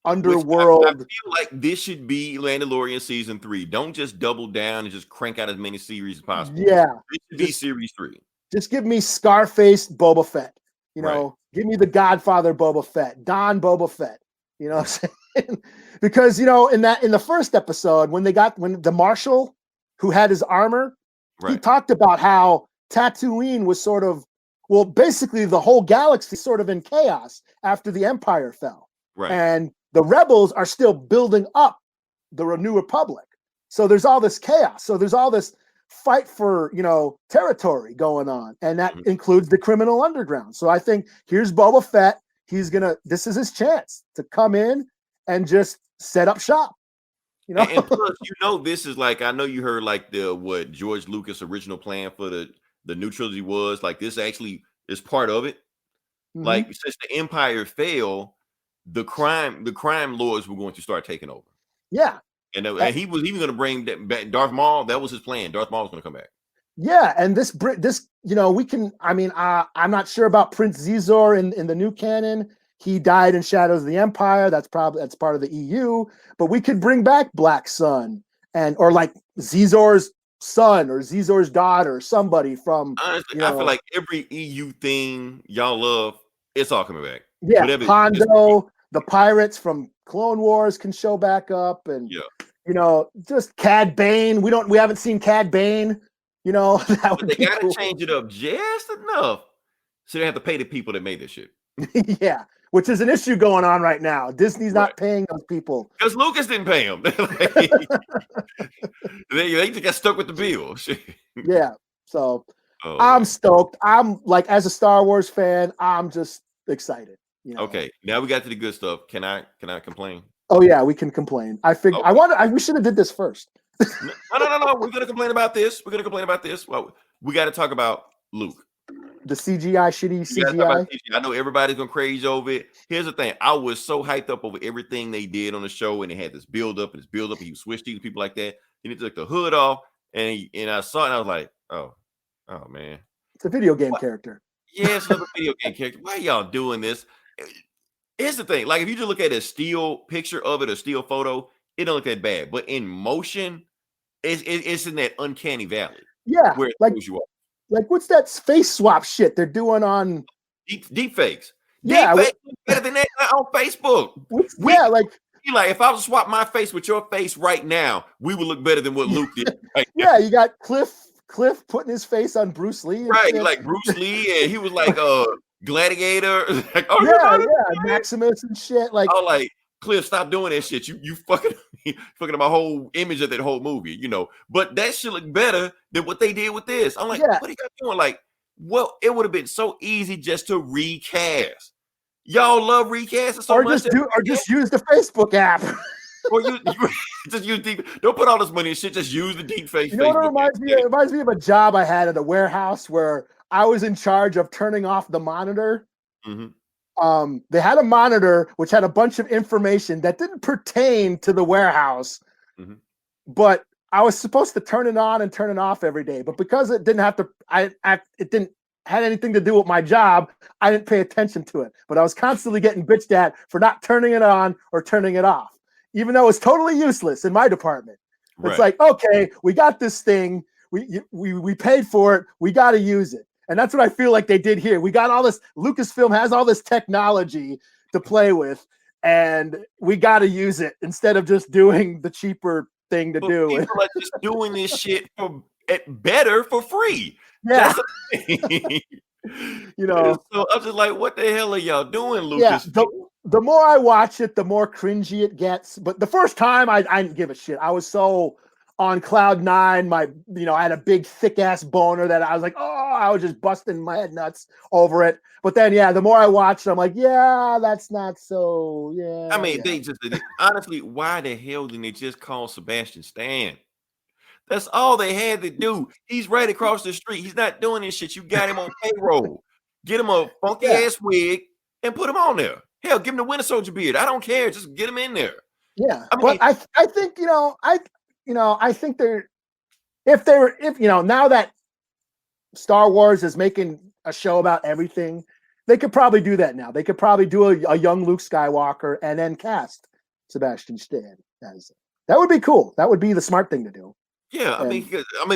underworld. I feel like this should be Mandalorian season 3. Don't just double down and just crank out as many series as possible. Yeah. This should be series 3. Just give me Scarface Boba Fett. Give me the Godfather Boba Fett, Don Boba Fett. You know what I'm saying? Because in the first episode, when the Marshal who had his armor, he talked about how Tatooine was sort of, basically the whole galaxy sort of in chaos after the Empire fell. Right. And the rebels are still building up the New Republic. So there's all this chaos. So there's all this fight for, territory going on. And that includes the criminal underground. So I think here's Boba Fett. This is his chance to come in and just set up shop. And plus, this is like, I know you heard like what George Lucas' original plan for the new trilogy was. Like, this actually is part of it. Like, since the Empire fell, the crime lords were going to start taking over. Yeah. And he was even going to bring back Darth Maul. That was his plan. Darth Maul was going to come back. Yeah, and this we can. I mean, I'm not sure about Prince Zizor in the new canon. He died in Shadows of the Empire. That's part of the EU. But we could bring back Black Sun or like Zizor's son or Zizor's daughter, somebody from. Honestly, I feel like every EU thing y'all love, it's all coming back. Yeah, Hondo, the pirates from Clone Wars can show back up, and just Cad Bane. We haven't seen Cad Bane. That But would they be gotta cool. change it up just enough so they have to pay the people that made this shit. Yeah, which is an issue going on right now. Disney's not paying those people. Because Lucas didn't pay them. they just got stuck with the bill. Shit. Yeah. So Oh, I'm man. stoked. I'm like, as a Star Wars fan, I'm just excited. Okay, now we got to the good stuff. Can I complain? Oh yeah, we can complain. I figured we should have did this first. No. We're gonna complain about this. Well, we got to talk about Luke. The CGI, shitty We gotta talk CGI. about CGI. I know everybody's gonna craze over it. Here's the thing: I was so hyped up over everything they did on the show, and it had this build up, and he switched these people like that. Then he took the hood off, and I saw it, and I was like, oh man, It's a video game character. yeah, it's another video game character. Why y'all doing this? Here's the thing: like, if you just look at a still picture of it, a still photo, it don't look that bad. But in motion, it's in that uncanny valley. Yeah, where it like throws you off. like what's that face swap shit they're doing on? Deep fakes. Yeah, Deep fakes look better than that on Facebook. Like, if I was to swap my face with your face right now, we would look better than what Luke did. Right now. Yeah, you got Cliff putting his face on Bruce Lee. Right, shit. like Bruce Lee, and he was like Gladiator. Like, yeah, Maximus and shit. Like, Cliff, stop doing that shit. You fucking my whole image of that whole movie, But that shit look better than what they did with this. I'm like, what are you guys doing? Like, well, it would have been so easy just to recast. Y'all love recasting so much. Or just use the Facebook app. Or you just use deep. Don't put all this money in shit. Just use the deep fake. You know what it reminds me? It reminds me of a job I had at a warehouse where I was in charge of turning off the monitor. Mm-hmm. They had a monitor which had a bunch of information that didn't pertain to the warehouse, but I was supposed to turn it on and turn it off every day. But because it didn't have to, it didn't had anything to do with my job, I didn't pay attention to it. But I was constantly getting bitched at for not turning it on or turning it off, even though it's totally useless in my department. Right. It's like, okay, we got this thing, we paid for it, we got to use it. And that's what I feel like they did here. We got all this, Lucasfilm has all this technology to play with, and we got to use it instead of just doing the cheaper thing to do. People are just doing this shit better for free. Yeah. So I'm just like, what the hell are y'all doing, Yeah, Lucas? the more I watch it, the more cringy it gets. But the first time I didn't give a shit. I was so on cloud nine. I had a big thick ass boner that I was like, I was just busting my head nuts over it. But then, the more I watched, I'm like, that's not so. Yeah. I mean, they just honestly, why the hell didn't they just call Sebastian Stan? That's all they had to do. He's right across the street. He's not doing this shit. You got him on payroll. Get him a funky ass wig and put him on there. Hell, give him the Winter Soldier beard. I don't care. Just get him in there. Yeah, but I think I think if now that Star Wars is making a show about everything, they could probably do that now. They could probably do a young Luke Skywalker and then cast Sebastian Stan as it. That would be cool. That would be the smart thing to do. Yeah, I mean,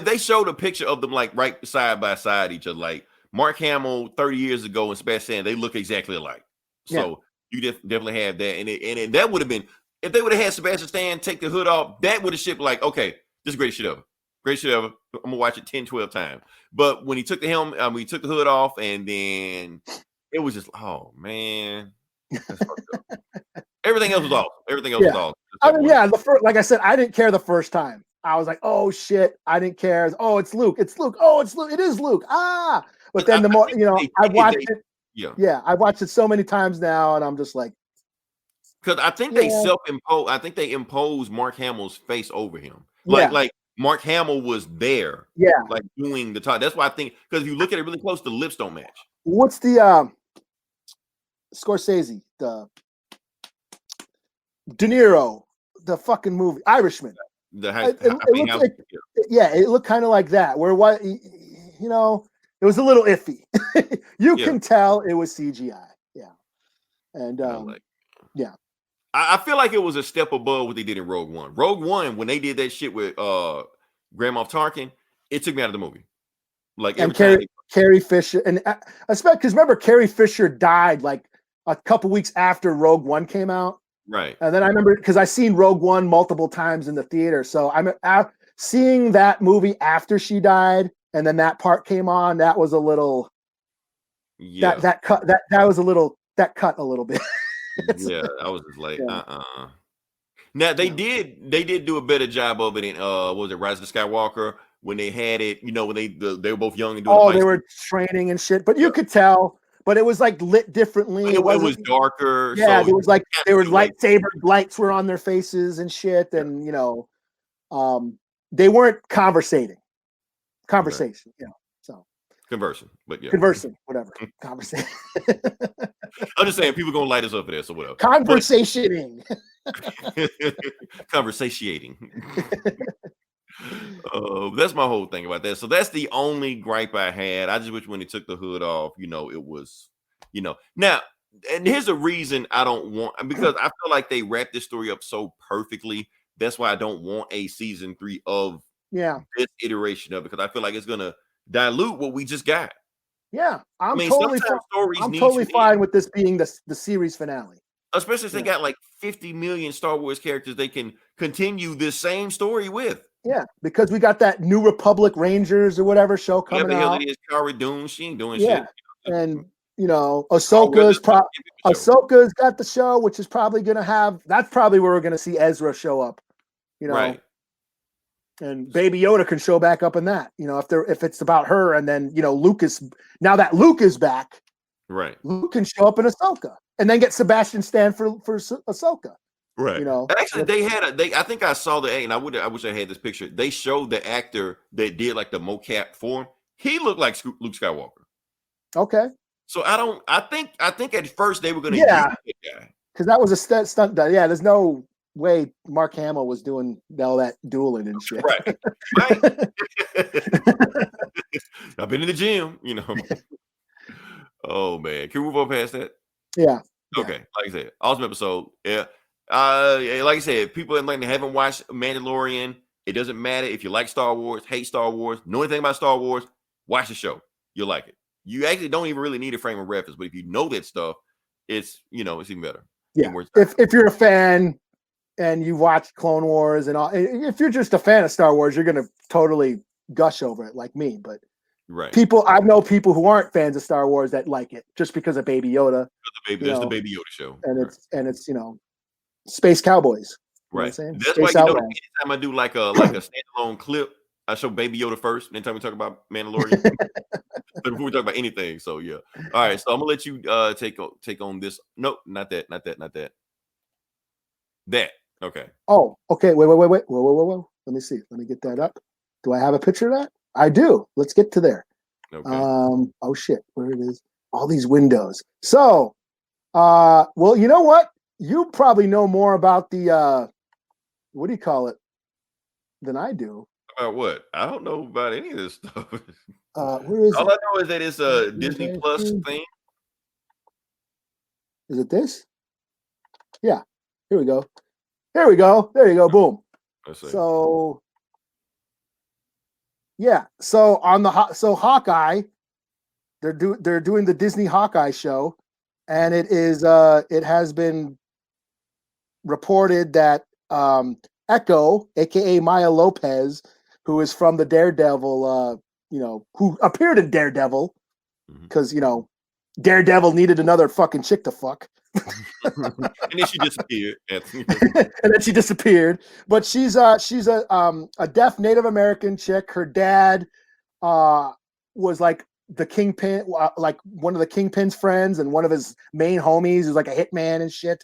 they showed a picture of them like right side by side each other, like Mark Hamill 30 years ago and Sebastian Stan. They look exactly alike. So you definitely have that, and that would have been if they would have had Sebastian Stan take the hood off. That would have shipped like, okay, this is great shit ever. I'm gonna watch it 10, 12 times. But when he took the helmet, he took the hood off, and then it was just, oh man, that's fucked up. Everything else was awesome. Was awesome. I mean, like I said, I didn't care the first time. I was like, oh shit, I didn't care. Oh, it's Luke. Oh, it's Luke. It is Luke. But then the more, I watched it. Yeah, I've watched it so many times now, and I'm just like, because I think they self-impose. I think they impose Mark Hamill's face over him. Like Mark Hamill was there. Yeah, like doing the talk. That's why I think, because if you look at it really close, the lips don't match. What's the Scorsese, the De Niro, the fucking movie Irishman? It looked kind of like that. Where it was a little iffy. You can tell it was CGI. Yeah, and I feel like it was a step above what they did in Rogue One. Rogue One, when they did that shit with Grand Moff Tarkin, it took me out of the movie. Like, and Carrie Fisher, and especially because remember Carrie Fisher died like a couple weeks after Rogue One came out. Right. And then I remember because I seen Rogue One multiple times in the theater, so I'm seeing that movie after she died, and then that part came on. That was a little. Yeah. That cut a little bit. Yeah, I was just like, Now they did do a better job of it in what was it, Rise of the Skywalker, when they had it, when they were both young and doing the They were training and shit, but you could tell, but it was like lit differently. It was darker. Yeah, so there was like you lightsaber lights were on their faces and shit, and they weren't conversation, so conversing, but yeah, conversing, whatever, conversation. I'm just saying people gonna light us up for that, so whatever. Conversationing. Conversating. That's my whole thing about that. So that's the only gripe I had. I just wish when they took the hood off, it was, now, and here's a reason I don't want, because I feel like they wrapped this story up so perfectly. That's why I don't want a season 3 of this iteration of it, because I feel like it's gonna dilute what we just got. Yeah, I'm totally fine with this being the series finale. Especially if they got like 50 million Star Wars characters they can continue this same story with. Yeah, because we got that New Republic Rangers or whatever show coming out. Hell it is, Cara Dune, she ain't doing shit. And Ahsoka's got the show, which is probably gonna have. That's probably where we're gonna see Ezra show up. Right. And Baby Yoda can show back up in that. If it's about her, and then Luke is back. Right. Luke can show up in Ahsoka, and then get Sebastian Stan for Ahsoka. Right. Actually, I think I saw and I wish I had this picture. They showed the actor that did like the mocap for him. He looked like Luke Skywalker. Okay. So I think at first they were going to use that guy. Because that was a stunt. Yeah, there's no way Mark Hamill was doing all that dueling and shit. Right. I've been in the gym, Oh man, can we move on past that? Yeah. Okay, like I said, awesome episode. Yeah. Like I said, people that haven't watched Mandalorian, it doesn't matter if you like Star Wars, hate Star Wars, know anything about Star Wars, watch the show. You'll like it. You actually don't even really need a frame of reference, but if you know that stuff, it's it's even better. Yeah. If you're a fan and you watch Clone Wars and all, if you're just a fan of Star Wars, you're gonna totally gush over it like me. But right, I know people who aren't fans of Star Wars that like it just because of Baby Yoda. That's the Baby Yoda show, and it's Space Cowboys. Right. You know That's why anytime I do like a standalone clip, I show Baby Yoda first. Anytime we talk about Mandalorian, before we talk about anything. So yeah. All right. So I'm gonna let you take on this. Nope, not that. That. Okay. Oh, okay. Wait. Whoa. Let me see. Let me get that up. Do I have a picture of that? I do. Let's get to there. Okay. Oh shit. Where it is? All these windows. So, well, you know what? You probably know more about the what do you call it than I do. About what? I don't know about any of this stuff. Where is All I know is that it's a Disney Plus thing. Is it this? Yeah. Here we go. There you go. Boom. Let's see. So yeah. So on Hawkeye, they're doing the Disney Hawkeye show, and it has been reported that Echo, aka Maya Lopez, who is from the Daredevil, who appeared in Daredevil, because Daredevil needed another fucking chick to fuck. And then she disappeared. And then she disappeared. But she's a deaf Native American chick. Her dad was like the kingpin, like one of the kingpin's friends, and one of his main homies is like a hitman and shit.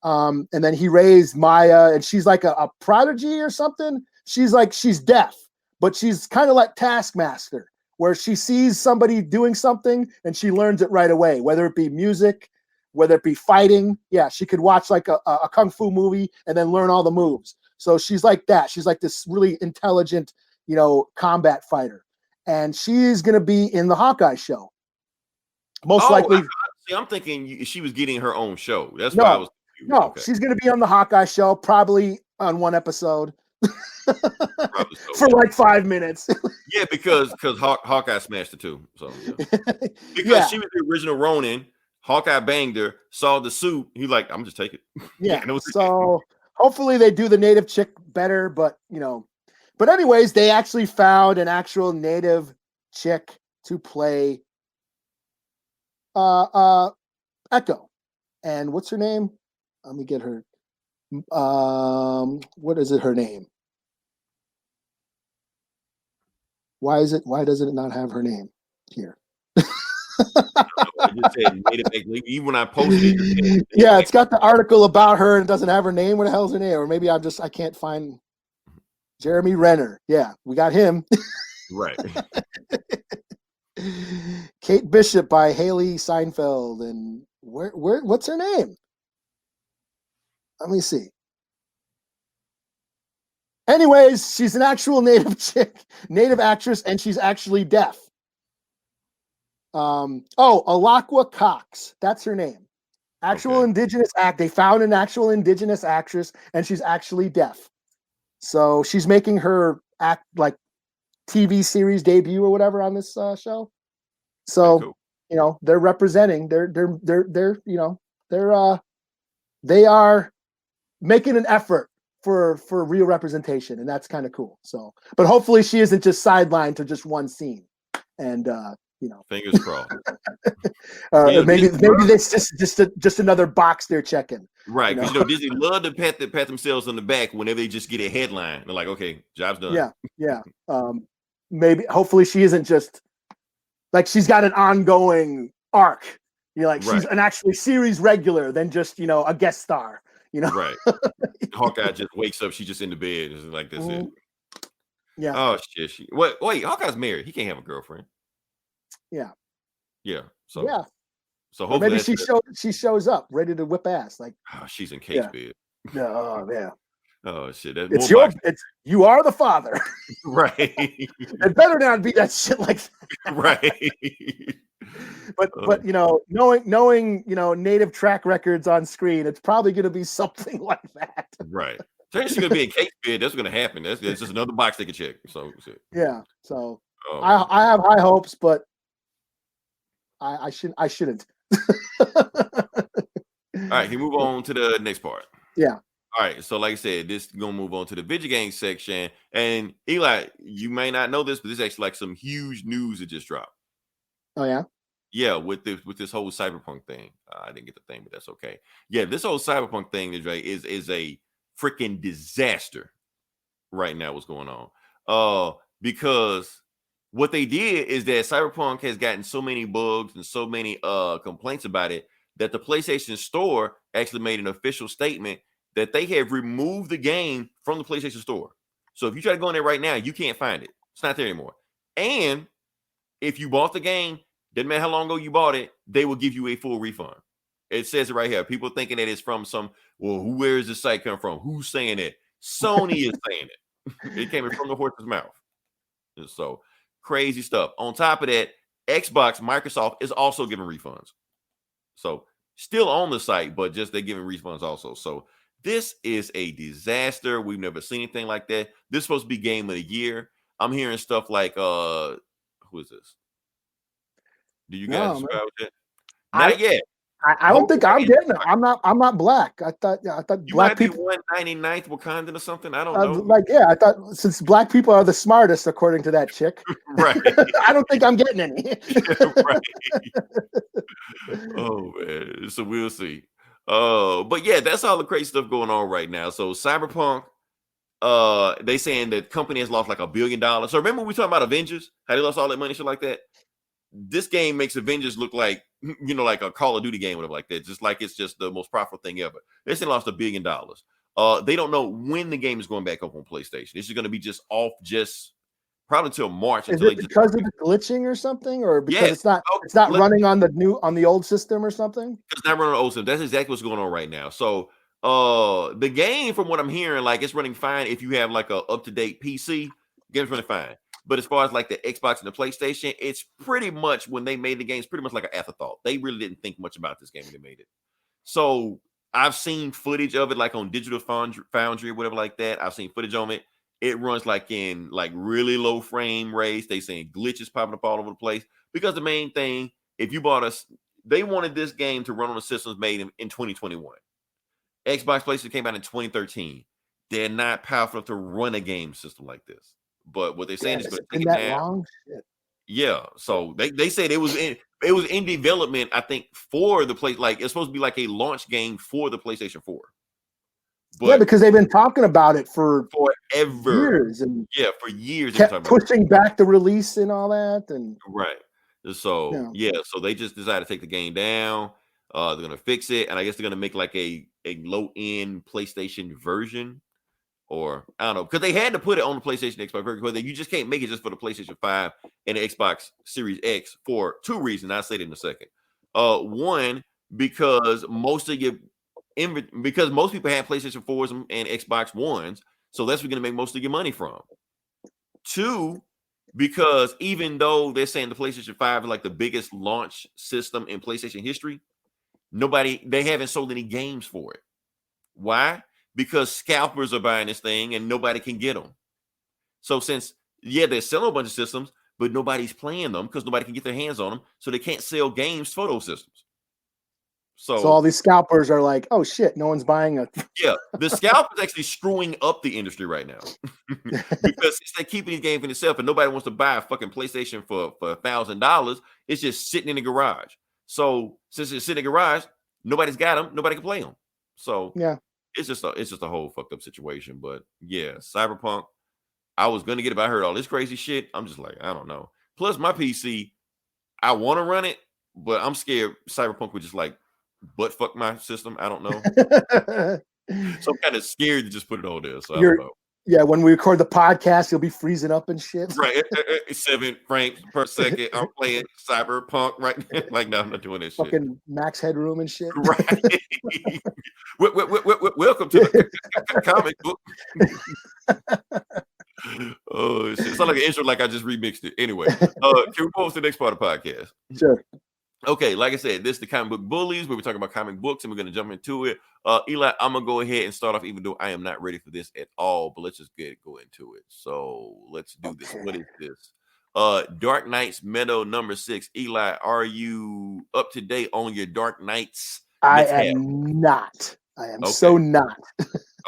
And then he raised Maya, and she's like a prodigy or something. She's deaf, but she's kind of like Taskmaster, where she sees somebody doing something and she learns it right away, whether it be music, whether it be fighting. Yeah, she could watch like a kung fu movie and then learn all the moves. So she's like that. She's like this really intelligent, combat fighter. And she's going to be in the Hawkeye show. Most likely. I'm thinking she was getting her own show. That's why I was confused. No, okay. She's going to be on the Hawkeye show, probably on one episode. For like 5 minutes. Yeah, because Hawkeye smashed it too. So yeah. Because she was the original Ronin. Hawkeye banged her, saw the suit. He like, I'm just take it. Yeah. No, So hopefully they do the native chick better, but but anyways, they actually found an actual native chick to play Echo. And what's her name? Let me get her. What is it? Her name? Why does it not have her name here? I just said native. Even when I posted it, yeah, it's got the article about her and it doesn't have her name. What the hell's her name? Or maybe I can't find Jeremy Renner. Yeah, we got him. Right. Kate Bishop by Haley Seinfeld. And what's her name? Let me see. Anyways, she's an actual native chick, native actress, and she's actually deaf. Alakwa Cox. That's her name. Actual indigenous act. They found an actual indigenous actress, and she's actually deaf. So she's making her act like TV series debut or whatever on this show. So they're representing. They are making an effort for real representation, and that's kind of cool. So, but hopefully she isn't just sidelined to just one scene, and fingers crossed. Maybe this just another box they're checking. Right, because Disney love to pat themselves on the back whenever they just get a headline. They're like, okay, job's done. Yeah. Maybe hopefully she isn't just like she's got an ongoing arc. She's an actually series regular than just a guest star. Right. Hawkeye just wakes up, she's just in the bed. It's like that's it. Yeah. Oh shit. Wait, Hawkeye's married. He can't have a girlfriend. Yeah. Yeah. So yeah. So hopefully maybe she shows up ready to whip ass. Like she's in Kate's bed. Oh yeah. Oh shit. You are the father. Right. It better not be that shit like that. Right. But knowing native track records on screen, it's probably going to be something like that. Right. She's going to be in Kate's bed. That's going to happen. That's just another box they can check. So yeah. So I have high hopes, but I shouldn't. All right, he move on to the next part. Yeah. All right, so like I said, this is gonna move on to the video game section. And Eli, you may not know this, but this is actually like some huge news that just dropped. Oh yeah? Yeah, with this whole cyberpunk thing. I didn't get the thing, but that's okay. Yeah, this whole cyberpunk thing is a freaking disaster right now. What's going on? Because what they did is that Cyberpunk has gotten so many bugs and so many complaints about it that the PlayStation Store actually made an official statement that they have removed the game from the PlayStation Store. So if you try to go in there right now, you can't find it. It's not there anymore. And if you bought the game, doesn't matter how long ago you bought it, they will give you a full refund. It says it right here. People where is from where is this site come from? Who's saying it? Sony is saying it. It came from the horse's mouth. And so crazy stuff. On top of that, Xbox, Microsoft is also giving refunds. So still on the site, but just they're giving refunds also. So this is a disaster. We've never seen anything like that. This is supposed to be game of the year. I'm hearing stuff like who is this? Do you guys subscribe with that? Not yet. I don't think I'm getting it. I'm not black. I thought you black might be people 199th Wakandan or something. I don't know. I thought since black people are the smartest according to that chick. Right. I don't think I'm getting any. Right. Oh man. So we'll see. But yeah, that's all the crazy stuff going on right now. So Cyberpunk, they saying that company has lost like $1 billion. So remember we talking about Avengers? How they lost all that money, shit like that? This game makes Avengers look like, like a Call of Duty game, whatever like that. Just like it's just the most profitable thing ever. They said lost $1 billion. They don't know when the game is going back up on PlayStation. This is going to be just off probably until March. Is it because of the glitching or something, or because it's not running on the old system or something? It's not running on the old system. That's exactly what's going on right now. So the game, from what I'm hearing, like it's running fine if you have like a up-to-date PC. Game's running fine. But as far as like the Xbox and the PlayStation, it's pretty much when they made the game, it's pretty much like an afterthought. They really didn't think much about this game when they made it. So I've seen footage of it like on Digital Foundry or whatever like that. I've seen footage on it. It runs like in like really low frame rates. They saying glitches popping up all over the place. Because the main thing, if you bought they wanted this game to run on the systems made in 2021. Xbox PlayStation came out in 2013. They're not powerful enough to run a game system like this. But what they're saying is going to take it down. Long? Shit. Yeah, so they said it was in development. I think for the play, like it's supposed to be like a launch game for the PlayStation 4. But yeah, because they've been talking about it for forever, years, and for years, kept pushing back the release and all that, and right. So so they just decided to take the game down. They're gonna fix it, and I guess they're gonna make like a low end PlayStation version. Or I don't know, because they had to put it on the PlayStation Xbox version, because you just can't make it just for the PlayStation 5 and the Xbox Series X for two reasons. I'll say it in a second. One, because most people have PlayStation 4s and Xbox Ones, so that's where you're gonna make most of your money from. Two, because even though they're saying the PlayStation 5 is like the biggest launch system in PlayStation history, they haven't sold any games for it. Why? Because scalpers are buying this thing and nobody can get them. So since, they're selling a bunch of systems, but nobody's playing them because nobody can get their hands on them. So they can't sell games for those systems. So all these scalpers are like, oh shit, no one's buying a. Yeah, the scalp is actually screwing up the industry right now. Because they're keeping these games for themselves and nobody wants to buy a fucking PlayStation for $1,000. It's just sitting in the garage. So since it's sitting in the garage, nobody's got them, nobody can play them. So it's just a whole fucked up situation. But yeah, Cyberpunk, I was gonna get it, but I heard all this crazy shit. I'm just like, I don't know. Plus, my PC, I want to run it, but I'm scared Cyberpunk would just like butt fuck my system. I don't know. So I'm kind of scared to just put it on there. So I don't know. Yeah, when we record the podcast, you'll be freezing up and shit. Right, 7 frames per second. I'm playing Cyberpunk right now. Like, no, I'm not doing this shit. Fucking max headroom and shit. Right. Welcome to the comic book. Oh, shit. It's not like an intro, like I just remixed it. Anyway, can we move to the next part of the podcast? Sure. Okay, like I said, this is the Comic Book Bullies, where we're talking about comic books, and we're going to jump into it. Eli, I'm going to go ahead and start off, even though I am not ready for this at all, but let's just go into it. So let's do this. What is this? Dark Knights Meadow number 6. Eli, are you up to date on your Dark Knights? I am not. I am so not.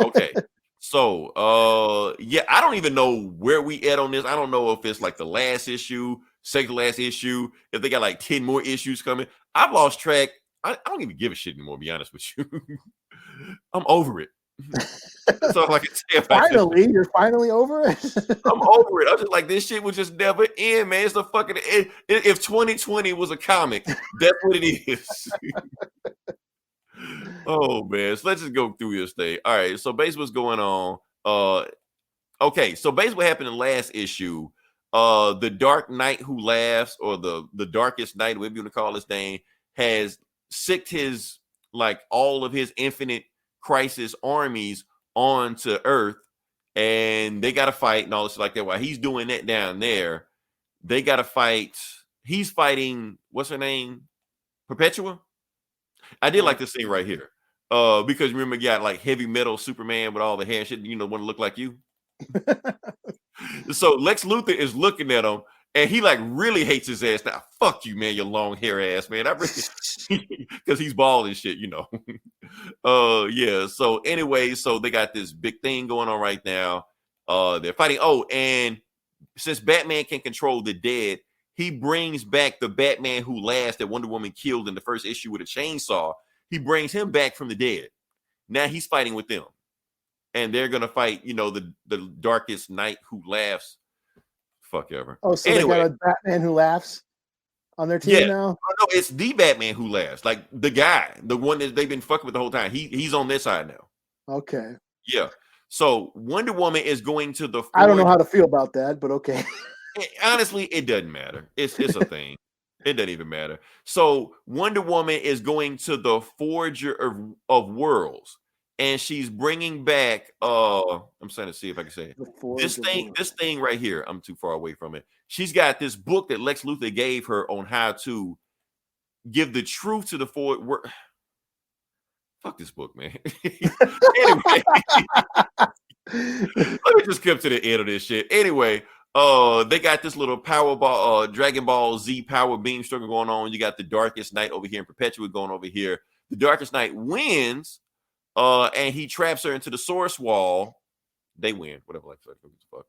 Okay. So, I don't even know where we at on this. I don't know if it's like the last issue, second last issue, if they got like 10 more issues coming. I've lost track. I don't even give a shit anymore, to be honest with you. I'm over it. That's all I can say about Finally, you're finally over it? I'm over it. I'm just like, this shit will just never end, man. It's the fucking if 2020 was a comic, that's what it is. Oh man, so let's just go through this thing. All right, so basically what's going on. Okay, so basically what happened in the last issue, the Dark Knight Who Laughs, or the Darkest Knight, whatever you want to call this thing, has sicked his, like, all of his Infinite Crisis armies onto Earth, and they got to fight and all this like that. While he's doing that down there, they got to fight. He's fighting, what's her name? Perpetua? I did like this scene right here. Because remember, you got like heavy metal Superman with all the hair and shit, want to look like you. So Lex Luthor is looking at him, and he like really hates his ass. Now, fuck you, man, your long hair ass, man. I really, because he's bald and shit, So anyway, so they got this big thing going on right now. They're fighting. Oh, and since Batman can control the dead, he brings back the Batman Who Laughs that Wonder Woman killed in the first issue with a chainsaw. He brings him back from the dead. Now he's fighting with them. And they're going to fight, the Darkest Knight Who Laughs. Fuck ever. Oh, so anyway, they got a Batman Who Laughs on their team now? No, it's the Batman Who Laughs. Like the guy, the one that they've been fucking with the whole time. He's on their side now. Okay. Yeah. So Wonder Woman is going to the... I don't know how to feel about that, but okay. Honestly, it doesn't matter. It's a thing. It doesn't even matter. So Wonder Woman is going to the Forger of Worlds, and she's bringing back. I'm trying to see if I can say it. This thing right here. I'm too far away from it. She's got this book that Lex Luthor gave her on how to give the truth to the Fuck this book, man. Anyway, let me just come to the end of this shit. Anyway. They got this little power ball, Dragon Ball Z power beam struggle going on. You got the Darkest Knight over here and Perpetua going over here. The Darkest Knight wins, and he traps her into the Source Wall. They win, whatever, like fuck.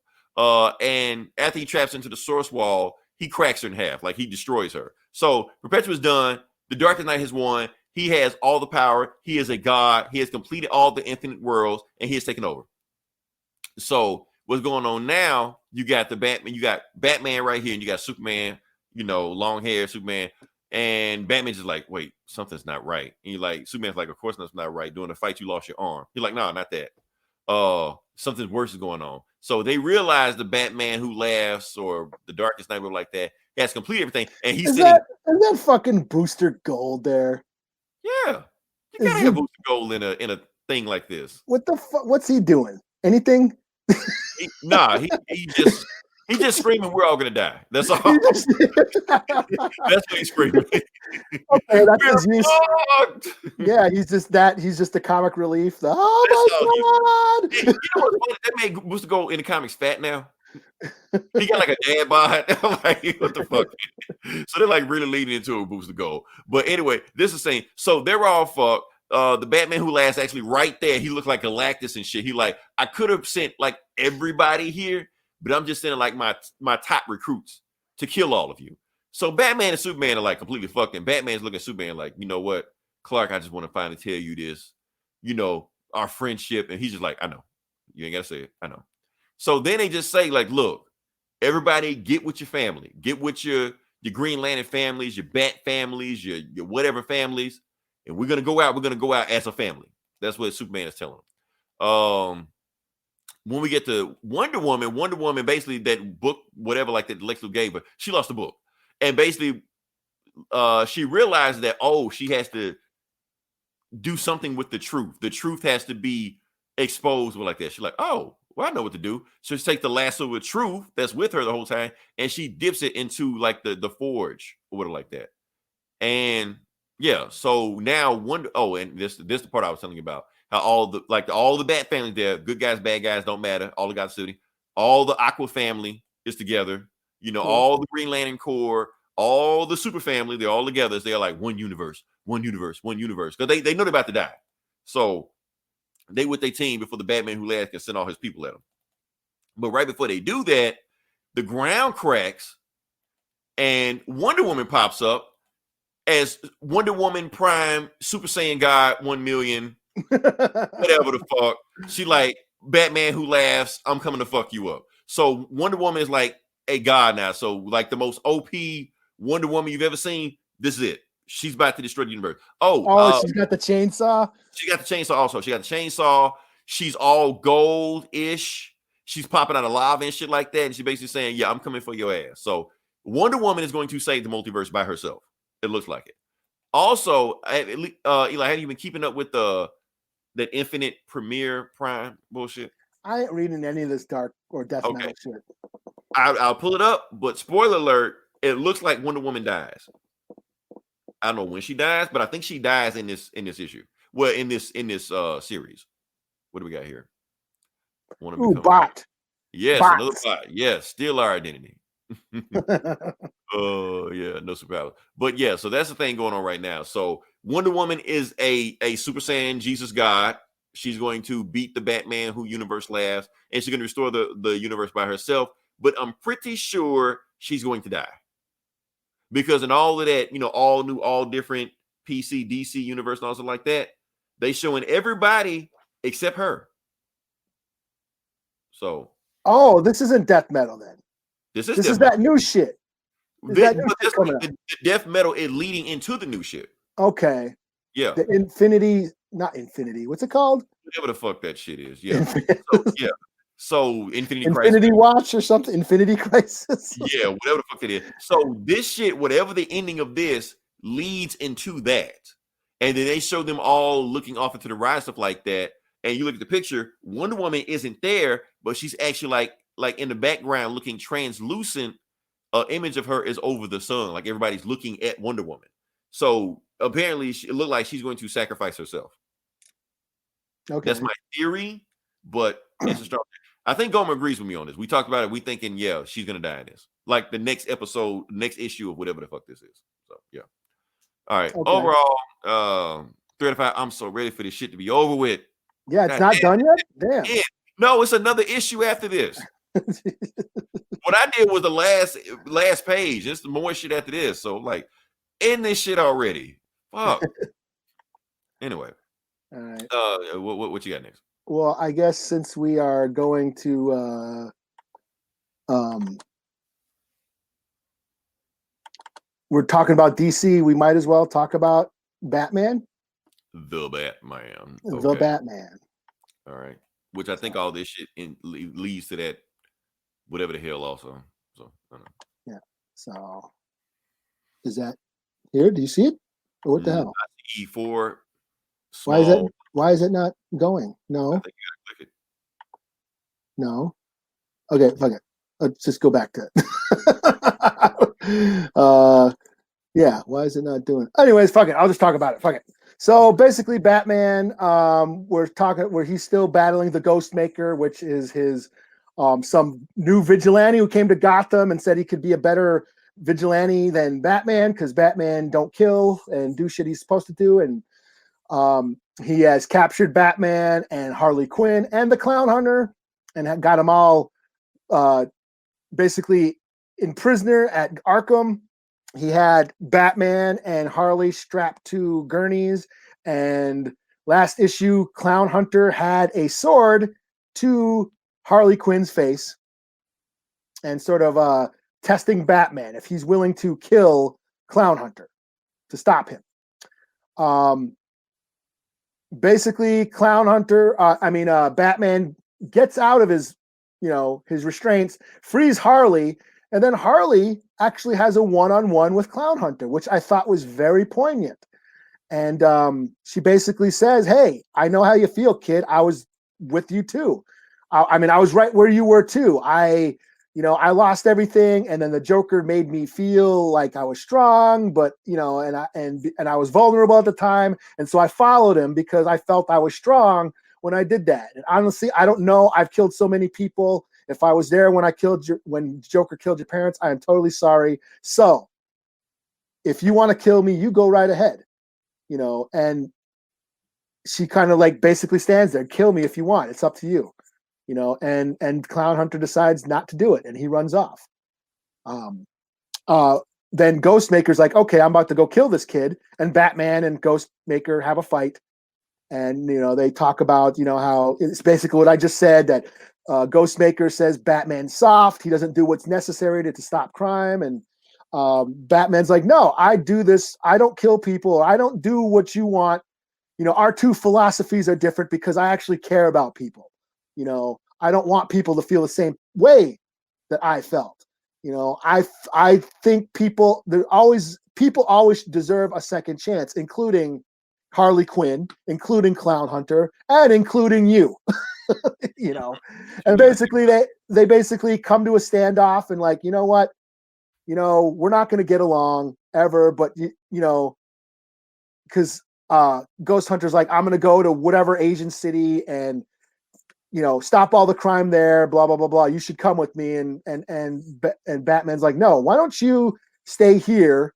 And after he traps into the Source Wall, he cracks her in half, like he destroys her. So Perpetua's done. The Darkest Knight has won. He has all the power. He is a god. He has completed all the infinite worlds, and he has taken over. So what's going on now? You got the Batman. You got Batman right here, and you got Superman. You know, long hair Superman, and Batman's just like, wait, something's not right. And you're like, Superman's like, of course that's not right. During the fight, you lost your arm. You're like, no, not that. Something worse is going on. So they realize the Batman who laughs or the Darkest Knight like that has completed everything, and he's Is sitting. that fucking Booster Gold there? Yeah, you gotta have Booster Gold in a thing like this. What the fuck? What's he doing? Anything? He just screaming, "We're all gonna die." That's all. That's what he's screaming. Okay, that's his use. Yeah, he's just the comic relief. Oh my god! You know what's funny? That made Booster Gold in the comics fat now. He got like a dad bod. I'm like, what the fuck? So they're like really leading into a Booster Gold. But anyway, this is saying, so they're all fucked. The Batman who laughs actually right there, he looked like Galactus and shit. He like, I could have sent like everybody here, but I'm just sending like my top recruits to kill all of you. So Batman and Superman are like completely fucked, and Batman's looking at Superman like, you know what, Clark, I just want to finally tell you this, you know, our friendship. And he's just like, I know. You ain't gotta say it. I know. So then they just say, like, look, everybody get with your family. Get with your Green Lantern families, your Bat families, your whatever families. And we're going to go out. We're going to go out as a family. That's what Superman is telling them. When we get to Wonder Woman, basically that book, whatever, like that Lex Luthor gave her, she lost the book. And basically, she realized that, she has to do something with the truth. The truth has to be exposed like that. She's like, well, I know what to do. So she takes the lasso of truth that's with her the whole time, and she dips it into like the forge or whatever like that. And yeah, so now and this is the part I was telling you about. How all the Bat family there, good guys, bad guys, don't matter. All the Gotham City, all the Aqua family is together. You know, all the Green Lantern Corps, all the Super family, they're all together. They're like one universe. Because they know they're about to die. So they with their team before the Batman who laughs can send all his people at them. But right before they do that, the ground cracks and Wonder Woman pops up as Wonder Woman Prime Super Saiyan God 1 million, whatever the fuck. She like, Batman who laughs, I'm coming to fuck you up. So Wonder Woman is like a god now. So like the most OP Wonder Woman you've ever seen, this is it. She's about to destroy the universe. She's got the chainsaw. She got the chainsaw also. She got the chainsaw. She's all gold-ish. She's popping out of lava and shit like that. And she's basically saying, yeah, I'm coming for your ass. So Wonder Woman is going to save the multiverse by herself. It looks like it. Also, Eli, have you been keeping up with that Infinite Premiere Prime bullshit? I ain't reading any of this dark or death metal shit. I'll pull it up, but spoiler alert, it looks like Wonder Woman dies. I don't know when she dies, but I think she dies in this issue. Well, in this series. What do we got here? Bot. Yes, Bots. Another bot. Yes, steal our identity. Yeah, no surprise. But yeah, so that's the thing going on right now. So Wonder Woman is a Super Saiyan Jesus God. She's going to beat the Batman who universe laughs, and she's going to restore the universe by herself. But I'm pretty sure she's going to die. Because in all of that, you know, all new, all different PC, DC universe and all stuff like that, they showing everybody except her. So. This isn't death metal then. This is that new shit. The death metal is leading into the new shit. Okay. Yeah. The not Infinity. What's it called? Whatever the fuck that shit is. Yeah. So Infinity Crisis. Watch or something. Infinity Crisis. Yeah, whatever the fuck it is. So this shit, whatever the ending of this, leads into that. And then they show them all looking off into the ride, stuff like that. And you look at the picture, Wonder Woman isn't there, but she's actually like in the background looking translucent. Image of her is over the sun. Like everybody's looking at Wonder Woman. So apparently it looked like she's going to sacrifice herself. Okay. That's my theory, but it's a strong. I think Gomer agrees with me on this. We talked about it. We thinking, yeah, she's gonna die in this. Like the next episode, next issue of whatever the fuck this is. So yeah. All right. Okay. Overall, 3 out of 5. I'm so ready for this shit to be over with. Yeah, it's God not damn. done yet. Damn. Yeah. No, it's another issue after this. What I did was the last page. It's more shit after this. So like, end this shit already. Fuck. Anyway. All right. What you got next? Well, I guess since we are going to we're talking about DC, we might as well talk about Batman. The Batman. The Batman. All right. Which I think all this shit leads to that whatever the hell also. So I don't know. Yeah. So is that here? Do you see it? Or what the hell? E4. Small. Why is it not going? No. I think you gotta click it. No. Okay, fuck it. Let's just go back to it. Yeah, why is it not doing? Anyways, fuck it. I'll just talk about it. Fuck it. So basically, Batman, we're talking where he's still battling the Ghostmaker, which is his some new vigilante who came to Gotham and said he could be a better vigilante than Batman because Batman don't kill and do shit he's supposed to do. And he has captured Batman and Harley Quinn and the Clown Hunter and got them all basically in prisoner at Arkham. He had Batman and Harley strapped to gurneys, and last issue, Clown Hunter had a sword to Harley Quinn's face and sort of testing Batman if he's willing to kill Clown Hunter to stop him. Basically, Batman gets out of his restraints, frees Harley, and then Harley actually has a one-on-one with Clown Hunter, which I thought was very poignant. And she basically says, "Hey, I know how you feel, kid. I was with you too. I was right where you were too. I lost everything, and then the Joker made me feel like I was strong, but and I was vulnerable at the time, and so I followed him because I felt I was strong when I did that. And honestly, I don't know. I've killed so many people. If I was there when when Joker killed your parents, I am totally sorry. So if you want to kill me, you go right ahead." And she kind of like basically stands there, "Kill me if you want. It's up to you." And Clown Hunter decides not to do it, and he runs off. Then Ghostmaker's like, "Okay, I'm about to go kill this kid," and Batman and Ghostmaker have a fight, and they talk about how it's basically what I just said, that Ghostmaker says Batman's soft, he doesn't do what's necessary to stop crime, and Batman's like, "No, I do this. I don't kill people, or I don't do what you want. Our two philosophies are different because I actually care about people. I don't want people to feel the same way that I felt. I think people always deserve a second chance, including Harley Quinn, including Clown Hunter, and including you." And basically they basically come to a standoff and like, what, we're not going to get along ever, but because Ghost Hunter's like, "I'm going to go to whatever Asian city and stop all the crime there, blah blah blah blah. You should come with me." And Batman's like, "No, why don't you stay here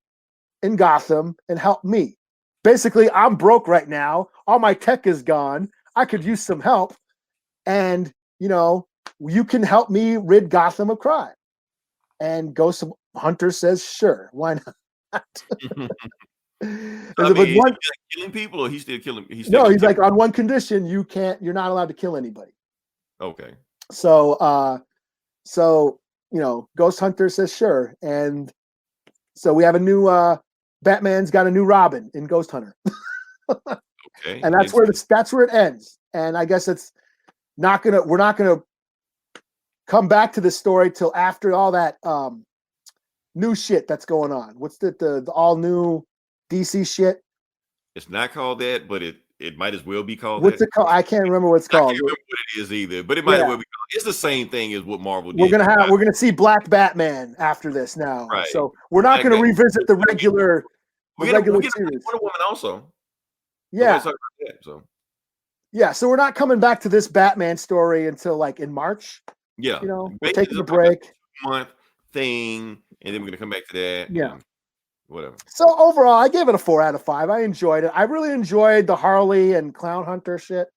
in Gotham and help me? Basically, I'm broke right now. All my tech is gone. I could use some help. And, you can help me rid Gotham of crime." And Ghost Hunter says, "Sure, why not?" He's killing people, or he's still killing? He's like, on one condition, you're not allowed to kill anybody. Okay. So, Ghost Hunter says, "Sure." And so we have a new, Batman's got a new Robin in Ghost Hunter. Okay. And that's where it ends. And I guess we're not gonna come back to this story till after all that new shit that's going on. What's the all new DC shit? It's not called that, but it might as well be called What's that. it called? I can't remember what it's called. I can't remember what it is either, but it might as well be called. It's the same thing as what Marvel did. We're gonna see Black Batman after this now. Right. So we're not gonna revisit the regular series. Wonder Woman also. Yeah. That, so. Yeah, so we're not coming back to this Batman story until like in March. Yeah, You know, we're basically taking a it's like break. 2-month thing, and then we're gonna come back to that. Yeah. And whatever. So overall, I gave it a 4 out of 5. I enjoyed it. I really enjoyed the Harley and Clown Hunter shit.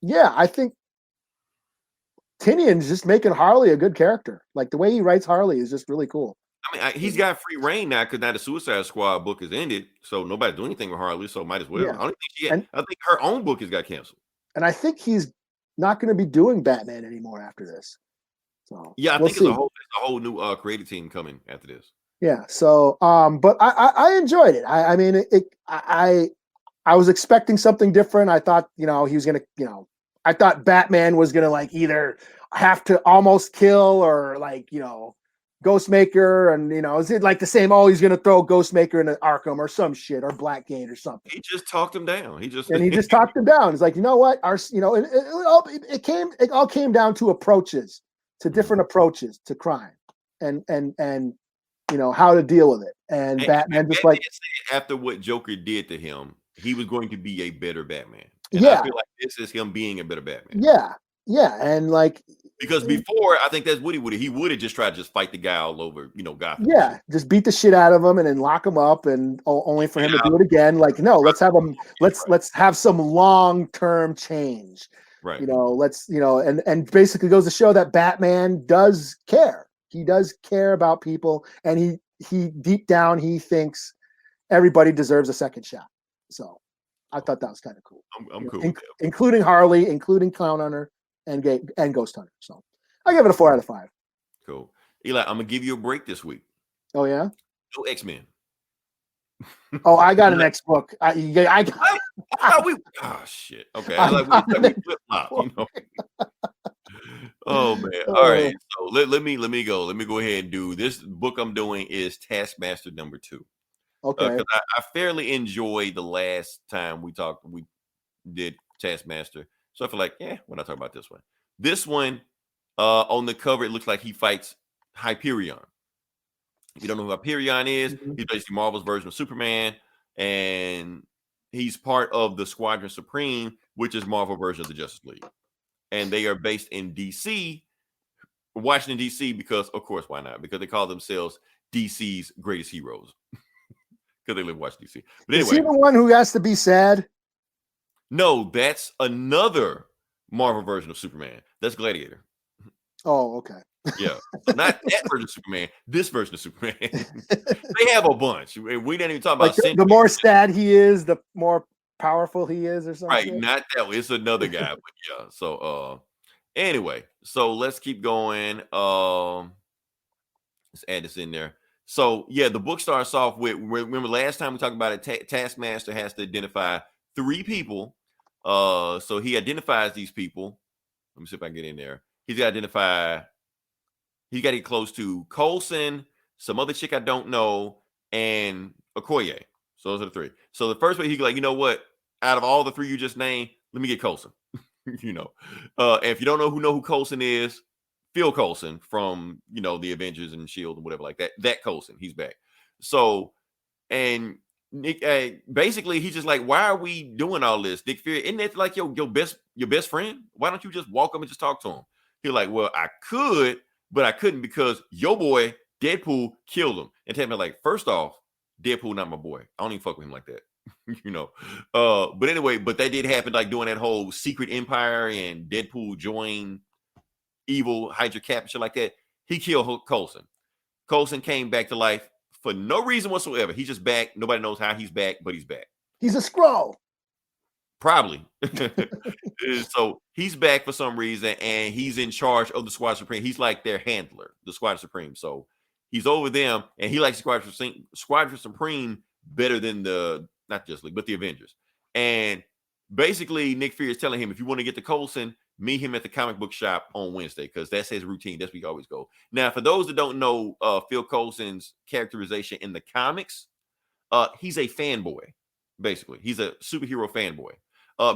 Yeah, I think Tinian's just making Harley a good character. Like the way he writes Harley is just really cool. I mean, he's got free reign now because now the Suicide Squad book is ended, so nobody's doing anything with Harley, so might as well. Yeah. I don't think I think her own book has got canceled. And I think he's not going to be doing Batman anymore after this. So Yeah, I we'll think see. it's a whole new creative team coming after this. Yeah. So, but I enjoyed it. I mean, I was expecting something different. I thought, he was gonna, I thought Batman was gonna like either have to almost kill or like, Ghostmaker, and is it like the same? Oh, he's gonna throw Ghostmaker into Arkham or some shit or Blackgate or something. He just talked him down. He just talked him down. It's like, you know what? It all came down to approaches, to different approaches to crime, and how to deal with it. And Batman just like after what Joker did to him, he was going to be a better Batman. And yeah, I feel like this is him being a better Batman. Yeah, and like because before I think that's what he would have just tried to just fight the guy all over, Gotham. Yeah, just beat the shit out of him and then lock him up, and only for him to do it again. Like, no, let's have him. Let's have some long-term change. Right. And basically goes to show that Batman does care. He does care about people, and he deep down he thinks everybody deserves a second shot. So I thought that was kind of cool. I'm cool. Including Harley, including Clown Hunter, and Ghost Hunter. So I give it a 4 out of 5. Cool. Eli, I'm gonna give you a break this week. Oh yeah? No X-Men. Oh, I got an X book. Oh shit. Okay. We flip-flop, Oh man. All right. So let me go. Let me go ahead and do this book I'm doing is Taskmaster number 2. Okay. Because I fairly enjoyed the last time we did Taskmaster. So I feel like, we're not talking about this one. This one, on the cover, it looks like he fights Hyperion. If you don't know who Hyperion is, he's basically Marvel's version of Superman, and he's part of the Squadron Supreme, which is Marvel version of the Justice League. And they are based in DC, Washington, D.C., because, of course, why not? Because they call themselves DC's greatest heroes. Because they live in Washington, D.C. But anyway. Is he the one who has to be sad? No, that's another Marvel version of Superman. That's Gladiator. Oh, okay. Yeah. So not that version of Superman, this version of Superman. They have a bunch. We didn't even talk about the more sad he is, the more powerful he is, or something. Right, not that one. It's another guy. But yeah. So anyway, so let's keep going. Let's add this in there. So yeah, the book starts off with, remember last time we talked about it, Taskmaster has to identify 3 people. So he identifies these people. Let me see if I can get in there. He's got to get close to Coulson, some other chick I don't know, and Okoye. So those are the 3. So the first way he's like, you know what? Out of all the 3 you just named, let me get Coulson. And if you don't know who Coulson is, Phil Coulson from the Avengers and Shield and whatever like that. That Coulson, he's back. So, and Nick, basically, he's just like, why are we doing all this? Nick Fury, isn't that like your best friend? Why don't you just walk up and just talk to him? He's like, well, I could, but I couldn't because your boy Deadpool killed him. And tell me, like, first off, Deadpool not my boy. I don't even fuck with him like that. But anyway, but that did happen, like doing that whole secret empire and Deadpool joined evil Hydra Cap and shit like that. He killed Coulson. Coulson came back to life for no reason whatsoever. He's just back. Nobody knows how he's back, but he's back. He's a Skrull. Probably. So he's back for some reason, and he's in charge of the Squadron Supreme. He's like their handler, the Squadron Supreme. So he's over them, and he likes Squadron Supreme better than not Justice League, but the Avengers. And basically, Nick Fury is telling him, if you want to get to Coulson, meet him at the comic book shop on Wednesday, because that's his routine. That's where he always go. Now, for those that don't know Phil Coulson's characterization in the comics, he's a fanboy, basically. He's a superhero fanboy.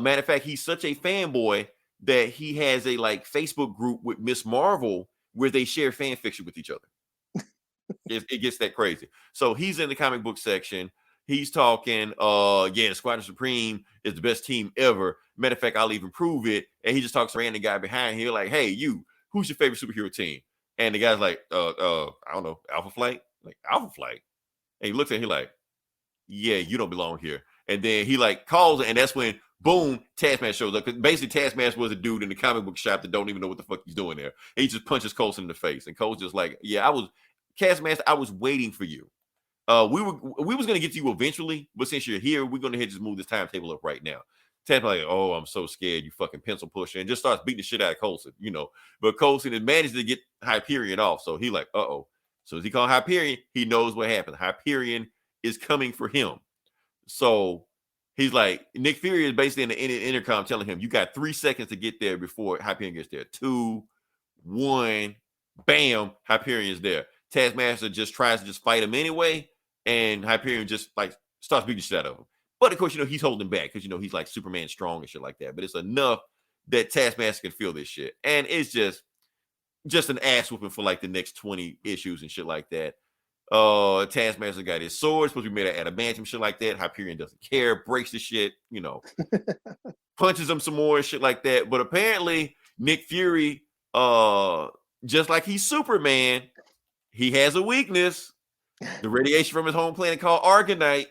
Matter of fact, he's such a fanboy that he has a Facebook group with Miss Marvel where they share fan fiction with each other. It gets that crazy. So he's in the comic book section. he's talking, yeah, Squadron Supreme is the best team ever. Matter of fact, I'll even prove it. And he just talks to random guy behind here, like, hey, you, who's your favorite superhero team? And the guy's like, I don't know, Alpha Flight? Like, Alpha Flight? And he looks at him like, yeah, you don't belong here. And then he like calls it, and that's when boom, Taskmaster shows up. Because basically, Taskmaster was a dude in the comic book shop that don't even know what the fuck he's doing there. And he just punches Coulson in the face, and Coulson just like, yeah, Taskmaster, I was waiting for you. We was gonna get to you eventually, but since you're here, we're gonna just move this timetable up right now. Taskmaster like, oh, I'm so scared, you fucking pencil pusher, and just starts beating the shit out of Coulson, you know. But Coulson had managed to get Hyperion off, so he like, uh-oh. So as he called Hyperion, he knows what happened. Hyperion is coming for him. So he's like, Nick Fury is basically in the intercom telling him, you got 3 seconds to get there before Hyperion gets there. 2, 1, bam, Hyperion is there. Taskmaster just tries to just fight him anyway, and Hyperion just like starts beating the shit out of him. But of course, you know, he's holding back because, you know, he's like Superman strong and shit like that. But it's enough that Taskmaster can feel this shit. And it's just an ass whooping for like the next 20 issues and shit like that. Taskmaster got his sword, supposed to be made of adamantium, shit like that. Hyperion doesn't care, breaks the shit, you know, punches him some more and shit like that. But apparently, Nick Fury, just like he's Superman, he has a weakness. The radiation from his home planet called Argonite.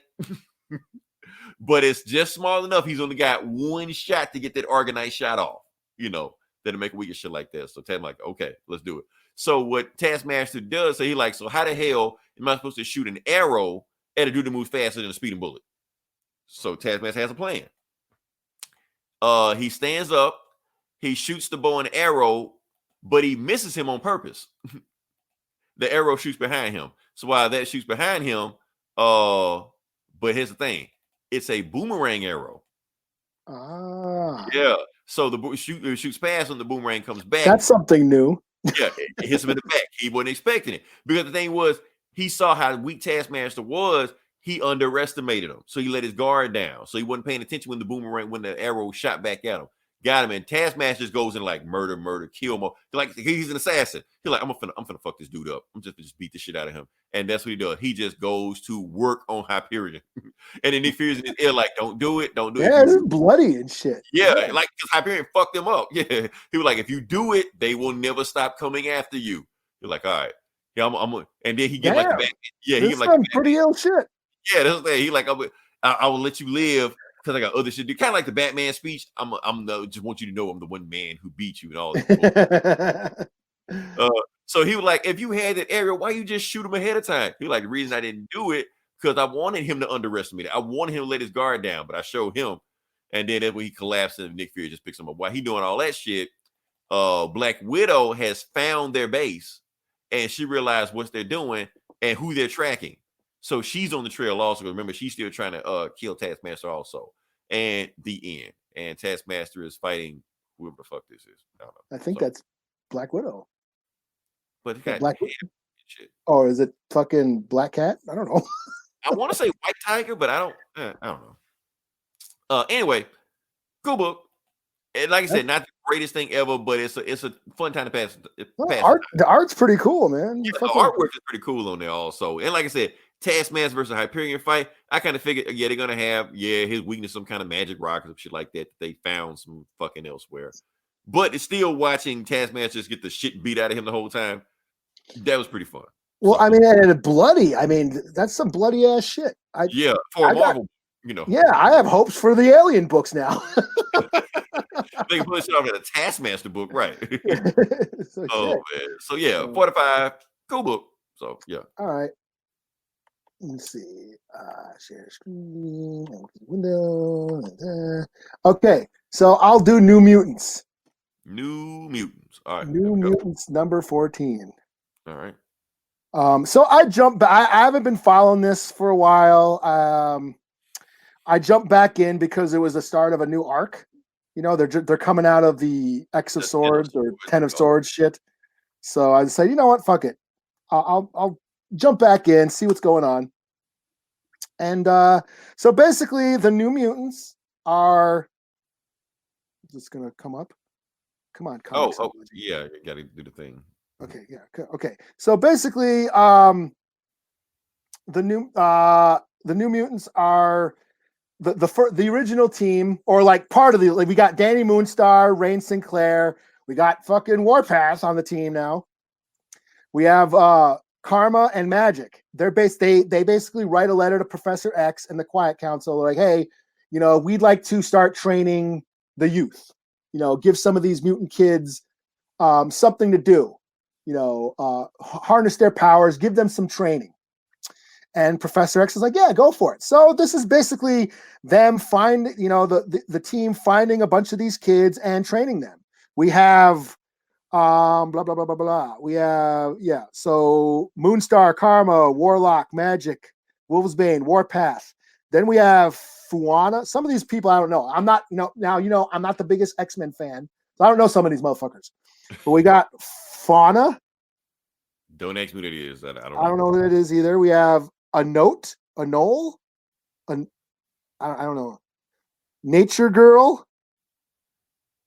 But it's just small enough. He's only got one shot to get that Argonite shot off, you know, that'll make a weak shit like that. So Taskmaster like, okay, let's do it. So what Taskmaster does, so he like, so how the hell am I supposed to shoot an arrow at a dude that moves faster than a speeding bullet? So Taskmaster has a plan. He stands up, he shoots the bow and arrow, but he misses him on purpose. The arrow shoots behind him. So while that shoots behind him, but here's the thing. It's a boomerang arrow. Yeah. So the shoots past when the boomerang comes back. That's something new. Yeah, it hits him in the back. He wasn't expecting it. Because the thing was, he saw how weak Taskmaster was. He underestimated him. So he let his guard down. So he wasn't paying attention when the arrow shot back at him. Got him, and Taskmaster just goes in like murder, kill more. Like he's an assassin. He's like, I'm finna fuck this dude up. I'm just beat the shit out of him. And that's what he does. He just goes to work on Hyperion. And then he fears in his ear, like, don't do it. Yeah, it's bloody and shit. Yeah, like because Hyperion fucked him up. Yeah. He was like, if you do it, they will never stop coming after you. You're like, all right. Yeah, and then he get like the Batman. Yeah, he get like pretty ill shit. Yeah, that's the thing. He like, I will let you live. Because I got other shit to do. Kind of like the Batman speech. Just want you to know I'm the one man who beat you and all that. So he was like, if you had that area, why you just shoot him ahead of time? He was like, the reason I didn't do it, because I wanted him to underestimate it. I wanted him to let his guard down, but I showed him. And then when he collapsed and Nick Fury just picks him up. While he doing all that shit, Black Widow has found their base and she realized what they're doing and who they're tracking. So she's on the trail also. Remember, she's still trying to kill Taskmaster also. And the end. And Taskmaster is fighting whoever the fuck this is. I don't know. I think that's Black Widow. But got Black shit. Or is it fucking Black Cat? I don't know. I want to say White Tiger, but I don't know. Anyway, cool book. And like I said, not the greatest thing ever, but it's a fun time to pass. The art's pretty cool, man. Yeah, the artwork is pretty cool on there also. And like I said, Taskmaster versus Hyperion fight, I kind of figured, yeah, they're gonna have, his weakness, some kind of magic rock or some shit like that. They found some fucking elsewhere, but it's still watching Taskmaster just get the shit beat out of him the whole time. That was pretty fun. Well, I mean, and bloody. I mean, that's some bloody ass shit. For Marvel, you know. Yeah, I have hopes for the Alien books now. They can put it off in a Taskmaster book, right? So, man. So yeah, 45, cool book. So yeah. All right. Let's see. Share screen. Window. Okay, so I'll do New Mutants. New Mutants. All right. New Mutants number 14. All right. So I jumped back. I haven't been following this for a while. I jumped back in because it was the start of a new arc. You know, they're coming out of the X of Swords or 10 of Swords shit. So I decided, you know what? Fuck it. I'll jump back in, see what's going on. And so basically the New Mutants are, is this gonna come up? Come on, yeah, you gotta do the thing. Okay, yeah, okay. So basically, the the New Mutants are the original team, or like part of the. Like we got Danny Moonstar, Rain Sinclair. We got fucking Warpath on the team now. We have Karma and Magic. They basically write a letter to Professor X and the Quiet Council, like, hey, we'd like to start training the youth. Give some of these mutant kids something to do. Harness their powers, give them some training. And Professor X is like, yeah, go for it. So this is basically them the team finding a bunch of these kids and training them. We have blah blah blah blah blah. We have so Moonstar, Karma, Warlock, Magic, Wolvesbane, Warpath. Then we have Fuana. Some of these people I don't know. I'm not I'm not the biggest X-Men fan, so I don't know some of these motherfuckers. But we got Fauna. Don't ask me what it is. I don't know what it is either. We have a Knoll. I don't know. Nature Girl,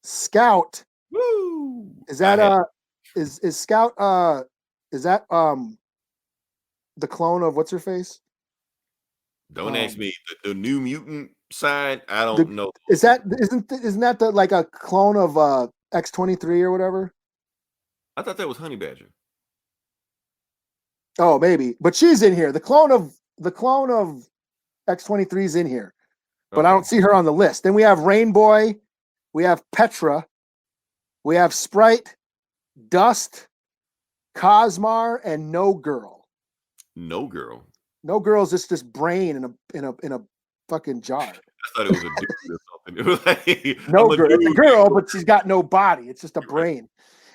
Scout. Woo! Is that is Scout is that the clone of what's her face? Don't ask me the New Mutant side. I don't know. Isn't that like a clone of X-23 or whatever? I thought that was Honey Badger. Oh, maybe, but she's in here. The clone of X-23 is in here, but I don't see her on the list. Then we have Rainboy, we have Petra, we have Sprite, Dust, Cosmar, and No Girl. No Girl. No Girl's just this brain in a fucking jar. I thought it was a dude or something. It was like, no girl. It's a girl, but she's got no body. It's just a brain.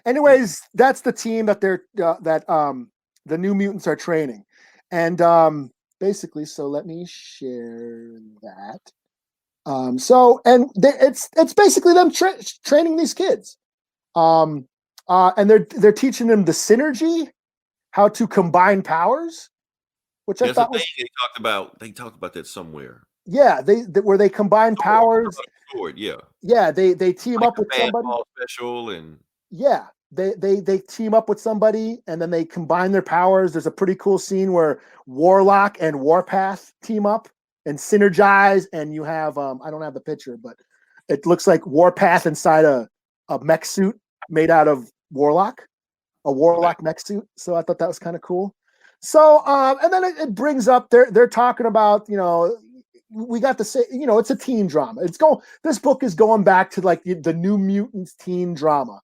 Anyways, that's the team that the New Mutants are training, and basically, so let me share that. It's basically them training these kids, and they're teaching them the synergy, how to combine powers, which I thought they talked about that somewhere. Yeah, where they combine powers. Yeah, they team up with somebody special, and they team up with somebody and then they combine their powers. There's a pretty cool scene where Warlock and Warpath team up and synergize, and you have I don't have the picture, but it looks like Warpath inside a mech suit made out of Warlock, a Warlock mech suit. So I thought that was kind of cool. So and then it brings up they're talking about, we got to say, it's a teen drama. This book is going back to like the New Mutants teen drama.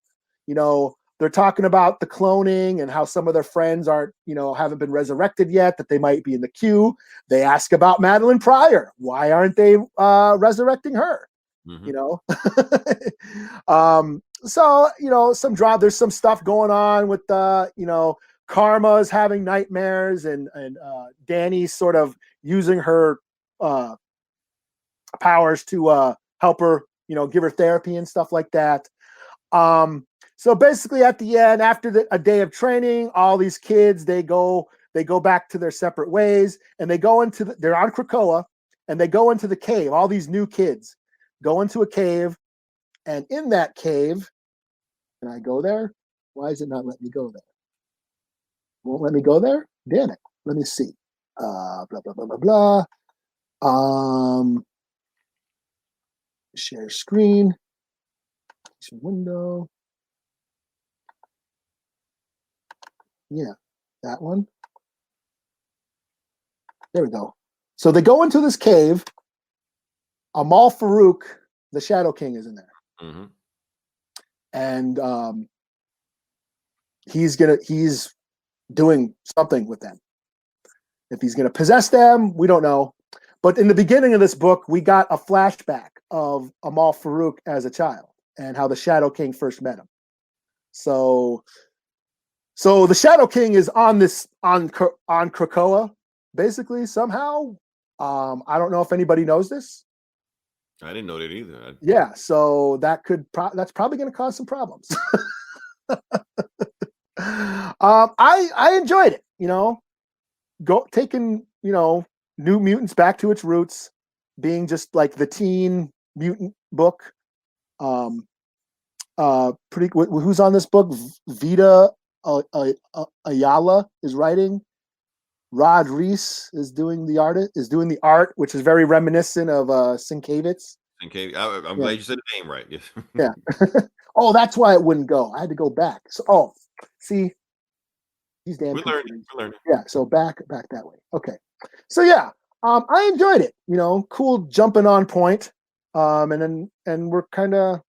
They're talking about the cloning and how some of their friends haven't been resurrected yet, that they might be in the queue. They ask about Madeline Pryor. Why aren't they resurrecting her? Mm-hmm. So, some drama. There's some stuff going on with Karma's having nightmares, and Danny's sort of using her powers to help her, give her therapy and stuff like that. So basically, at the end, after a day of training, all these kids they go back to their separate ways, and they're on Krakoa, and they go into the cave. All these new kids go into a cave, and in that cave, can I go there? Why is it not letting me go there? Won't let me go there? Damn it. Let me see. Blah, blah, blah, blah, blah. Share screen. Window. Yeah, that one. There we go. So they go into this cave. Amal Farouk, the Shadow King, is in there. Mm-hmm. And he's doing something with them. If he's going to possess them, we don't know. But in the beginning of this book, we got a flashback of Amal Farouk as a child and how the Shadow King first met him. So the Shadow King is on Krakoa, basically, somehow. I don't know if anybody knows this. I didn't know that either. Yeah, so that's probably going to cause some problems. I enjoyed it, taking, New Mutants back to its roots, being just like the teen mutant book. Who's on this book? Vidja Ayala is writing. Rod Reese is doing the art, which is very reminiscent of Sienkiewicz. Okay, I'm glad you said the name right. Yes. Yeah. Oh, that's why it wouldn't go. I had to go back. So, see, these damn We're computers. learning. Yeah. So back that way. Okay. So yeah, I enjoyed it. Cool jumping on point. And we're kind of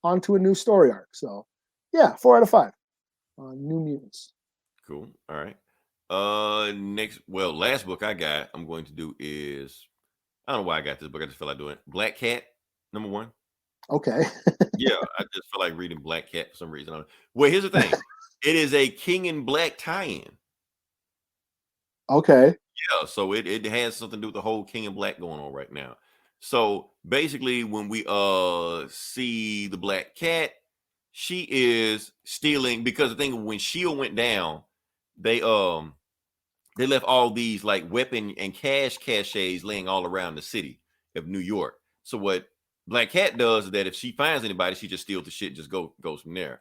onto a new story arc. So yeah, 4 out of 5. New Mutants. Cool. All right. Last book I got, I'm going to do is, I don't know why I got this book. I just feel like doing it. Black Cat, #1. Okay. Yeah, I just feel like reading Black Cat for some reason. Well, here's the thing. It is a King in Black tie-in. Okay. Yeah, so it has something to do with the whole King in Black going on right now. So basically, when we see the Black Cat, she is stealing, because the thing, when S.H.I.E.L.D. went down, they left all these like weapon and caches laying all around the city of New York. So what Black Cat does is that if she finds anybody, she just steals the shit, just goes from there.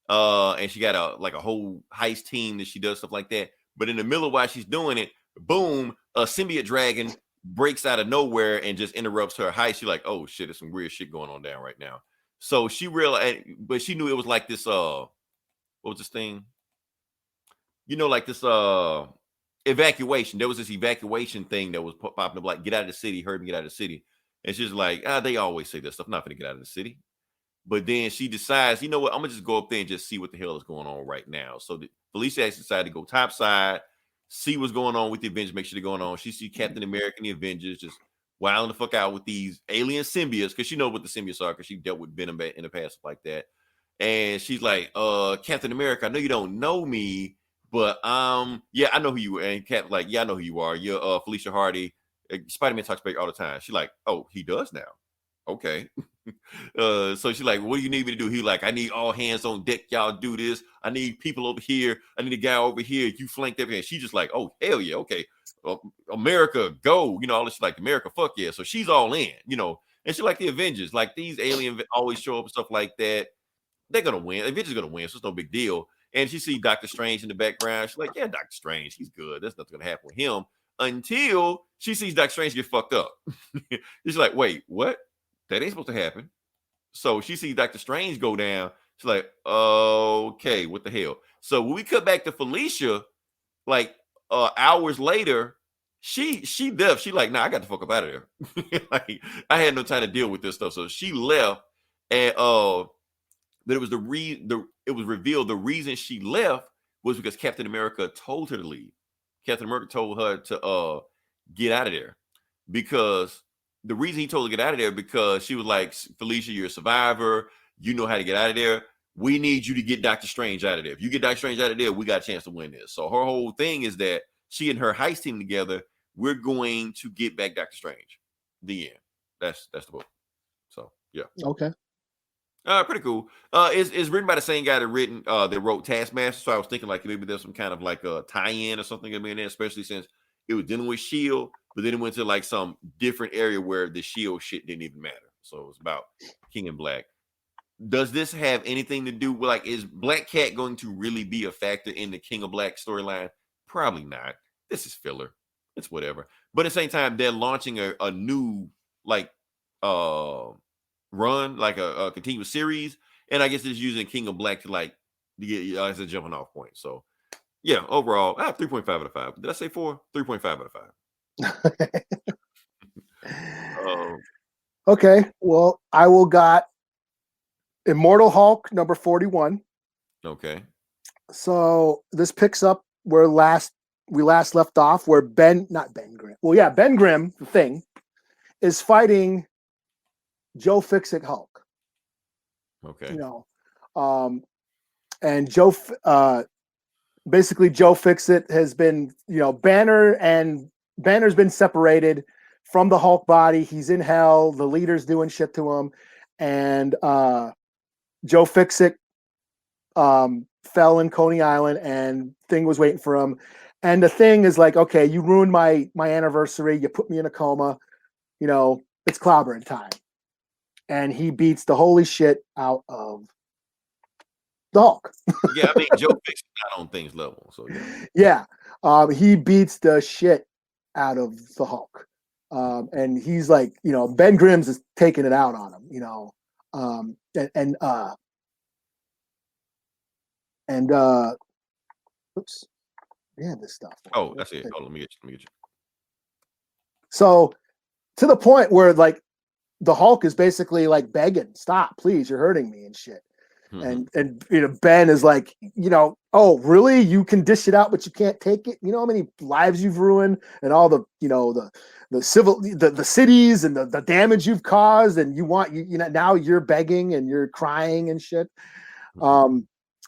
And she got a whole heist team that she does stuff like that. But in the middle of while she's doing it, boom, a symbiote dragon breaks out of nowhere and just interrupts her heist. She's like, oh shit, there's some weird shit going on down right now. So she realized, but she knew it was like this, what was this thing? Like this evacuation. There was this evacuation thing that was popping up, like, get out of the city, hurry me, get out of the city. And she's like, they always say this stuff. I'm not gonna get out of the city. But then she decides, you know what, I'm gonna just go up there and just see what the hell is going on right now. So Felicia actually decided to go topside, see what's going on with the Avengers, make sure they're going on. She see Captain America and the Avengers just wilding the fuck out with these alien symbiotes, because she knows what the symbiotes are, because she dealt with Venom in the past like that. And she's like, Captain America, I know you don't know me, but yeah, I know who you are. And Cap like, yeah, I know who you are. You're Felicia Hardy. Spider-Man talks about you all the time. She's like, oh, he does now. Okay. So she's like, what do you need me to do? He like, I need all hands on deck. Y'all do this. I need people over here. I need a guy over here. You flank that. And she's just like, oh, hell yeah. Okay. America, go. All this like, America, fuck yeah. So she's all in, and she like the Avengers. Like, these aliens always show up and stuff like that. They're going to win. Avengers are going to win. So it's no big deal. And she see Doctor Strange in the background. She's like, yeah, Doctor Strange, he's good. There's nothing going to happen with him, until she sees Doctor Strange get fucked up. She's like, wait, what? That ain't supposed to happen. So she sees Doctor Strange go down. She's like, okay, what the hell? So when we cut back to Felicia, like hours later, she left. She like, nah, I got the fuck up out of there. Like, I had no time to deal with this stuff. So she left, and but it was it was revealed the reason she left was because Captain America told her to leave. Captain America told her to get out of there, because the reason he told her to get out of there, because she was like, Felicia, you're a survivor. You know how to get out of there. We need you to get Doctor Strange out of there. If you get Doctor Strange out of there, we got a chance to win this. So her whole thing is that she and her heist team together, we're going to get back Doctor Strange. The end. That's the book. So yeah. Okay. Pretty cool. It's written by the same guy that wrote Taskmaster. So I was thinking like maybe there's some kind of like a tie-in or something in there, especially since it was dealing with S.H.I.E.L.D., but then it went to like some different area where the S.H.I.E.L.D. shit didn't even matter. So it was about King in Black. Does this have anything to do with, like, is Black Cat going to really be a factor in the King of Black storyline? Probably not. This is filler. It's whatever. But at the same time, they're launching a new like run, like a continuous series, and I guess it's using King of Black to get as a jumping off point. So yeah, overall, 3.5 out of 5. Did I say 4? 3.5 out of 5. Okay, well, I will got Immortal Hulk number 41. Okay. So this picks up where we last left off, where Ben Grimm, the Thing, is fighting Joe Fixit Hulk. Okay. And basically Joe Fixit has been, Banner's been separated from the Hulk body. He's in hell. The leader's doing shit to him. And Joe Fixit fell in Coney Island, and Thing was waiting for him. And the Thing is like, okay, you ruined my anniversary. You put me in a coma. It's clobbering time. And he beats the holy shit out of the Hulk. Yeah, I mean, Joe Fixit's not on Thing's level. So yeah. He beats the shit out of the Hulk. And he's like, Ben Grimm's is taking it out on him, oops, yeah, this stuff. Oh, that's it. Oh, let me get you. So to the point where like the Hulk is basically like begging, stop, please, you're hurting me and shit. And Ben is like, oh really? You can dish it out, but you can't take it. You know how many lives you've ruined and all the the cities and the damage you've caused, and now you're begging and you're crying and shit.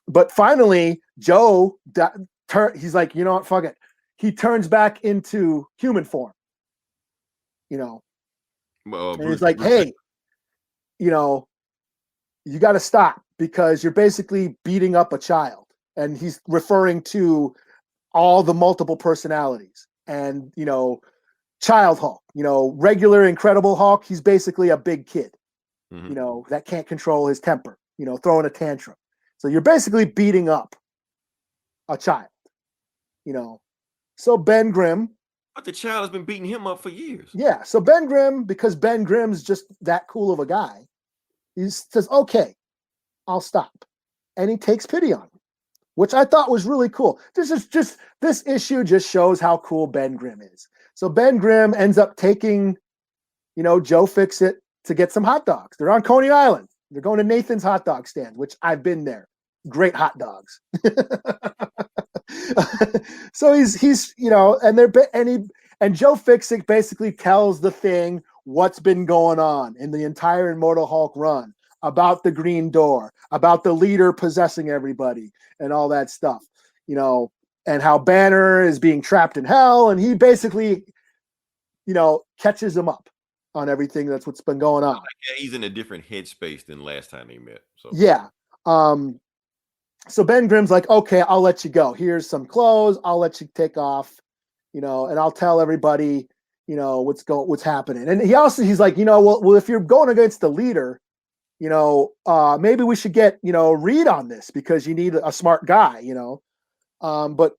But finally, Joe, he's like, you know what, fuck it. He turns back into human form. And he's like, hey, you got to stop because you're basically beating up a child. And he's referring to all the multiple personalities and, Child Hulk, regular Incredible Hulk. He's basically a big kid, that can't control his temper, throwing a tantrum. So you're basically beating up a child, So Ben Grimm. But the child has been beating him up for years. Yeah. So Ben Grimm, because Ben Grimm's just that cool of a guy, he says, okay, I'll stop. And he takes pity on him, which I thought was really cool. This issue just shows how cool Ben Grimm is. So Ben Grimm ends up taking, Joe Fix-It to get some hot dogs. They're on Coney Island. They're going to Nathan's hot dog stand, which I've been there. Great hot dogs. So he's and Joe Fix-It basically tells the Thing what's been going on in the entire Immortal Hulk run, about the Green Door, about the leader possessing everybody and all that stuff, and how Banner is being trapped in hell, and he basically, catches him up on everything. That's what's been going on. Yeah, he's in a different headspace than last time they met. So yeah. So Ben Grimm's like, okay, I'll let you go. Here's some clothes. I'll let you take off, and I'll tell everybody, what's happening. And he's like, well, if you're going against the leader, maybe we should get, Reed on this because you need a smart guy, but,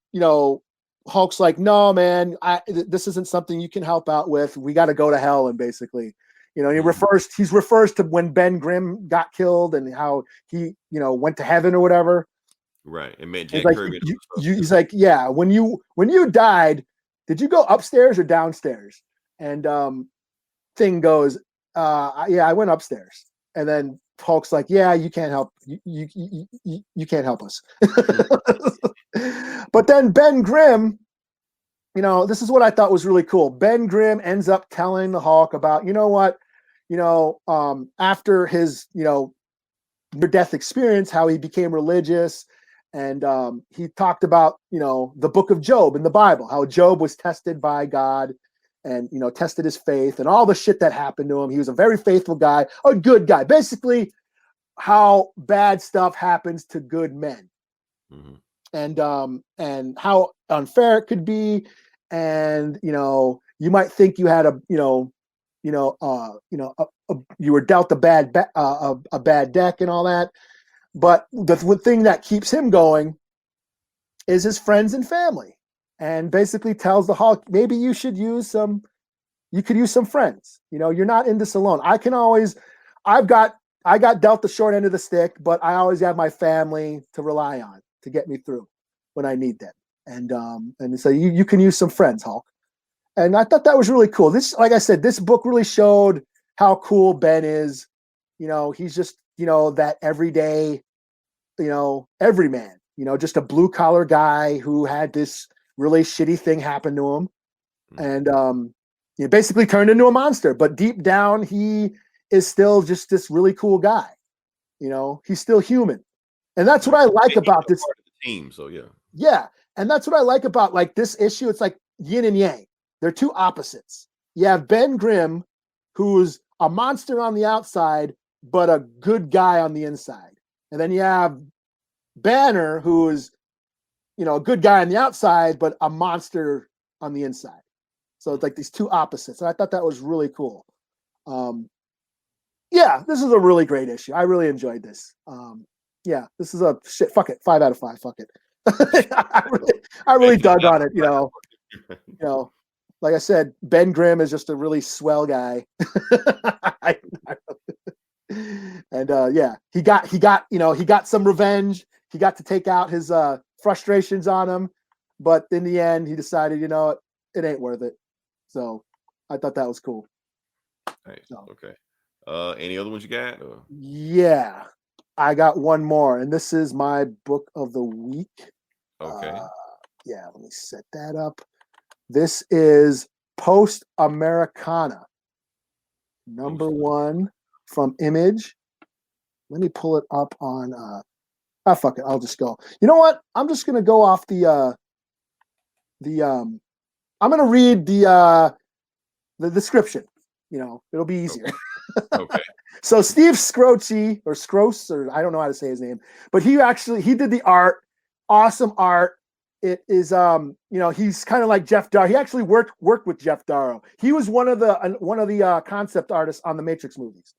Hulk's like, no, man, this isn't something you can help out with. We got to go to hell. And basically, he refers to when Ben Grimm got killed and how he, went to heaven or whatever. Right. And met Jack like, Kirby. He's like, yeah, when you died, did you go upstairs or downstairs? And Thing goes, yeah, I went upstairs. And then Hulk's like, yeah, you can't help. You can't help us. But then Ben Grimm, this is what I thought was really cool. Ben Grimm ends up telling the Hulk about, after his, near-death experience, how he became religious. And he talked about, the book of Job in the Bible, how Job was tested by God and, tested his faith and all the shit that happened to him. He was a very faithful guy, a good guy. Basically, how bad stuff happens to good men. And how unfair it could be. And, you might think you had you were dealt a bad deck and all that. But the thing that keeps him going is his friends and family, and basically tells the Hulk, maybe you could use some friends. You're not in this alone. I got dealt the short end of the stick, but I always have my family to rely on to get me through when I need them. And so you can use some friends, Hulk. And I thought that was really cool. This, like I said, this book really showed how cool Ben is. He's just, that everyday, everyman, just a blue collar guy who had this really shitty thing happen to him. And he basically turned into a monster, but deep down, he is still just this really cool guy. He's still human. And that's what I like about this team. So yeah. Yeah. And that's what I like about like this issue. It's like yin and yang. They're two opposites. You have Ben Grimm, who's a monster on the outside, but a good guy on the inside. And then you have Banner, who's, a good guy on the outside, but a monster on the inside. So it's like these two opposites. And I thought that was really cool. Yeah, this is a really great issue. I really enjoyed this. Yeah, this is a shit. Fuck it. 5 out of 5. Fuck it. I really dug on it, like I said, Ben Grimm is just a really swell guy. And yeah, he got some revenge. He got to take out his frustrations on him, but in the end, he decided, it ain't worth it. So I thought that was cool. Hey, okay. Any other ones you got? Or? Yeah, I got one more, and this is my book of the week. Okay. Yeah, let me set that up. This is Post Americana, number 1 from Image. Let me pull it up on. Fuck it, I'll just go. You know what? I'm just gonna go off I'm gonna read the description. It'll be easier. Okay. So Steve Scroce or Scroce, or I don't know how to say his name, but he did the art. Awesome art. It is he's kind of like Jeff Darrow. He actually worked with Jeff Darrow. He was one of the concept artists on the Matrix movies,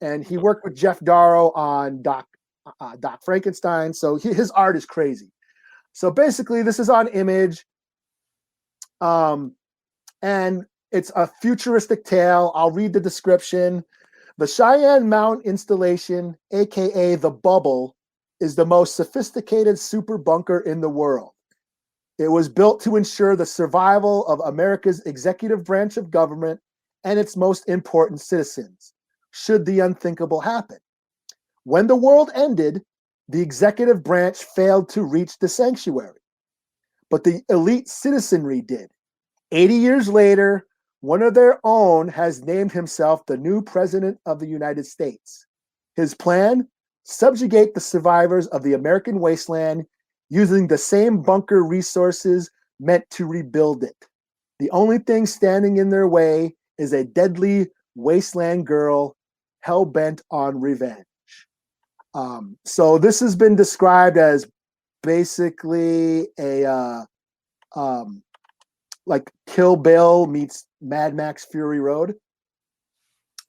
and he worked with Jeff Darrow on Doc Frankenstein. So his art is crazy. So basically, this is on Image, and it's a futuristic tale. I'll read the description. The Cheyenne Mountain installation, aka the Bubble, is the most sophisticated super bunker in the world. It was built to ensure the survival of America's executive branch of government and its most important citizens, should the unthinkable happen. When the world ended, the executive branch failed to reach the sanctuary, but the elite citizenry did. 80 years later, one of their own has named himself the new president of the United States. His plan? Subjugate the survivors of the American wasteland using the same bunker resources meant to rebuild it. The only thing standing in their way is a deadly wasteland girl hell-bent on revenge. So this has been described as basically a like Kill Bill meets Mad Max Fury Road.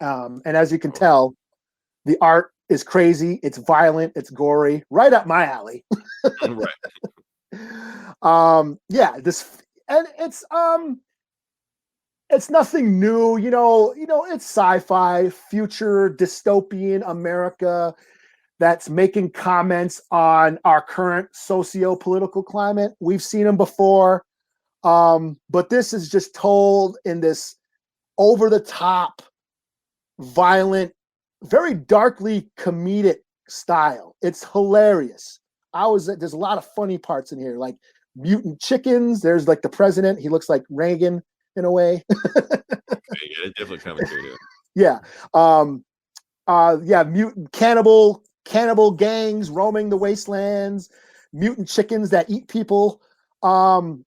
And as you can tell, the art is crazy. It's violent. It's gory. Right up my alley. Right. Yeah. It's nothing new. It's sci-fi, future dystopian America that's making comments on our current socio-political climate. We've seen them before. But this is just told in this over-the-top, violent, very darkly comedic style. It's hilarious. There's a lot of funny parts in here, like mutant chickens. There's like the president. He looks like Reagan in a way. Yeah, definitely commentary. Yeah. Mutant cannibal gangs roaming the wastelands, mutant chickens that eat people. The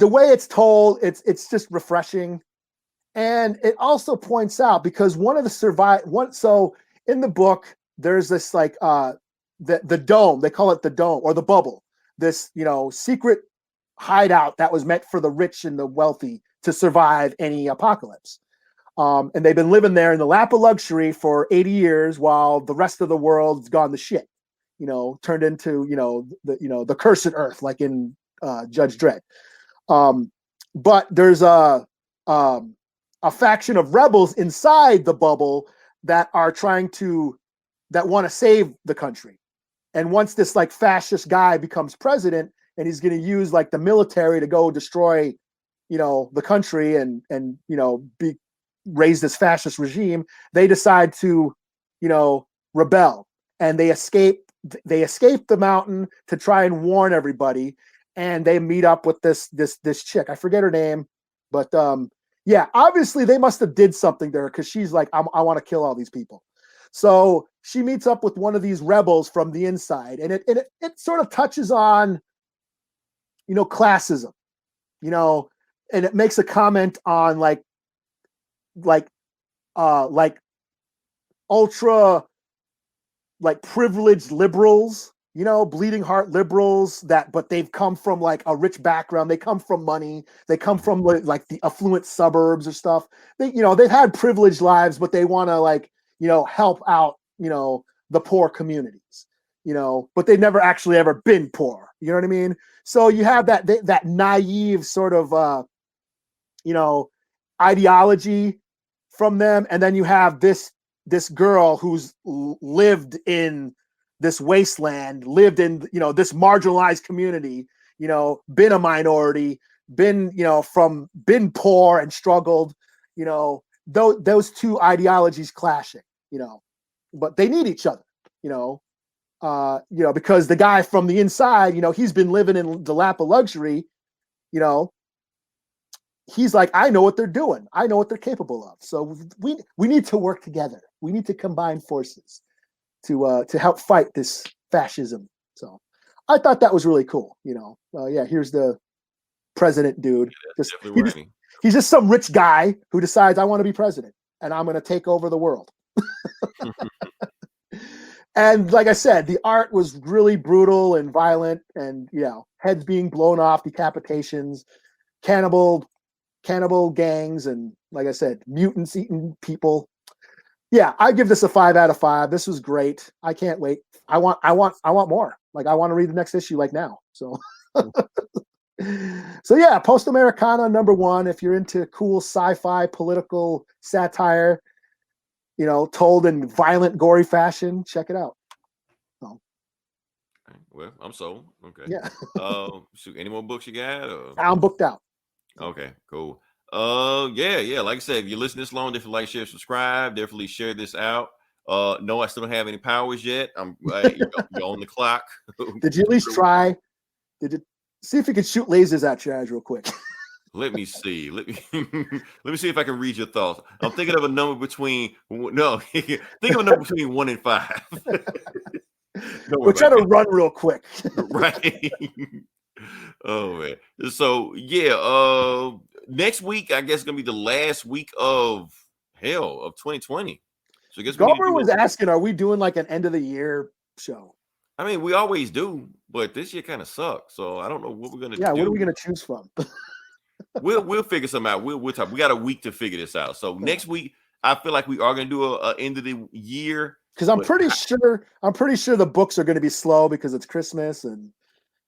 way it's told, it's just refreshing. And it also points out, because so in the book, there's this like the dome, they call it the dome or the bubble, this secret hideout that was meant for the rich and the wealthy to survive any apocalypse. And they've been living there in the lap of luxury for 80 years while the rest of the world's gone to shit, turned into, the cursed earth, like in Judge Dredd. But there's a faction of rebels inside the bubble that want to save the country. And once this like fascist guy becomes president, and he's going to use like the military to go destroy, the country and raise this fascist regime, they decide to, rebel, and they escape the mountain to try and warn everybody. And they meet up with this chick. I forget her name, but obviously they must have did something to her, because she's like, I want to kill all these people. So she meets up with one of these rebels from the inside, and it sort of touches on, classism, and it makes a comment on like ultra like privileged liberals, bleeding heart liberals but they've come from like a rich background. They come from money. They come from like the affluent suburbs or stuff. They've had privileged lives, but they want to like, help out, the poor communities, but they've never actually ever been poor. You know what I mean? So you have that naive sort of, ideology from them. And then you have this girl who's lived in this wasteland, lived in, this marginalized community, been a minority, been poor and struggled, those two ideologies clashing, but they need each other, because the guy from the inside, he's been living in the lap of luxury, he's like, I know what they're doing. I know what they're capable of. So we need to work together. We need to combine forces to help fight this fascism. So I thought that was really cool. Here's the president dude. He's just some rich guy who decides I want to be president and I'm going to take over the world. And like I said, the art was really brutal and violent, and heads being blown off, decapitations, cannibal gangs, and like I said, mutants eating people. Yeah, I give this a 5 out of 5. This was great. I can't wait. I want more. Like, I want to read the next issue like now. So so yeah, Post Americana #1. If you're into cool sci-fi political satire, told in violent, gory fashion, check it out. Well, I'm sold. Okay. Yeah. Any more books you got? Or? I'm booked out. Okay, cool. Yeah. Like I said, if you listen this long, definitely like, share, subscribe. Definitely share this out. No, I still don't have any powers yet. You're on the clock. Did you at least try? Did you see if you could shoot lasers at your eyes real quick? Let me see. Let me see if I can read your thoughts. I'm thinking of a number between 1 and 5. We're trying to run real quick. Right. Oh man. So yeah, next week I guess is gonna be the last week of 2020. So I guess Gomer was asking, are we doing like an end of the year show? I mean, we always do, but this year kind of sucked. So I don't know what we're gonna do. Yeah, what are we gonna choose from? We'll figure something out. We'll talk. We got a week to figure this out. So next week, I feel like we are gonna do a end of the year. Because I'm pretty sure the books are gonna be slow because it's Christmas and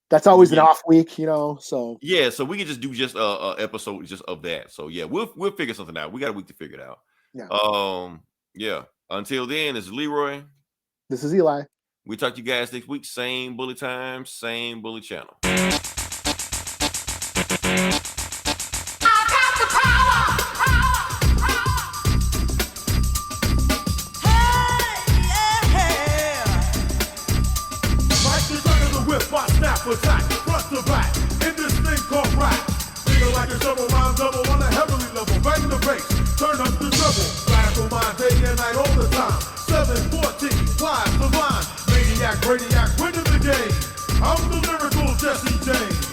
that's always an off week, So yeah, so we can just do a episode just of that. So yeah, we'll figure something out. We got a week to figure it out. Yeah. Yeah. Until then, this is Leroy. This is Eli. We talk to you guys next week. Same bully time, same bully channel. Attack, front to back, in this thing called rap. Feel like a double rhyme double on a heavenly level. Bang the bass, turn up the treble. Radical mind day and night all the time. 714, flies the line. Maniac, Brainiac, winning the game. I'm the lyrical Jesse James.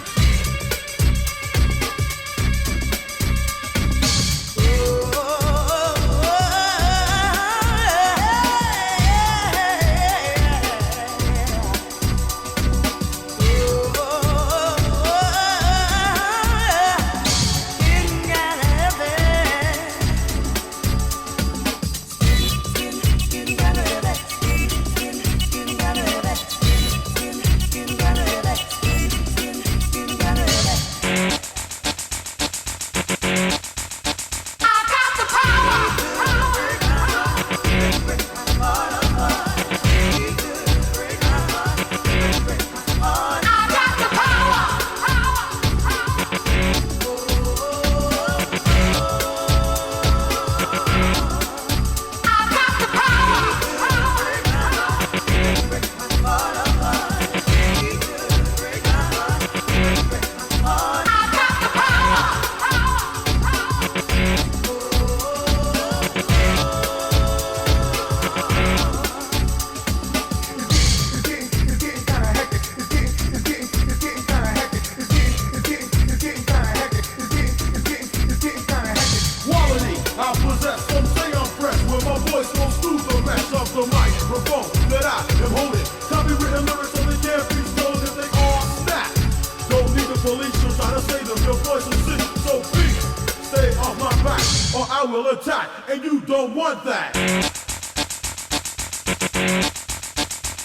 Attack, and you don't want that.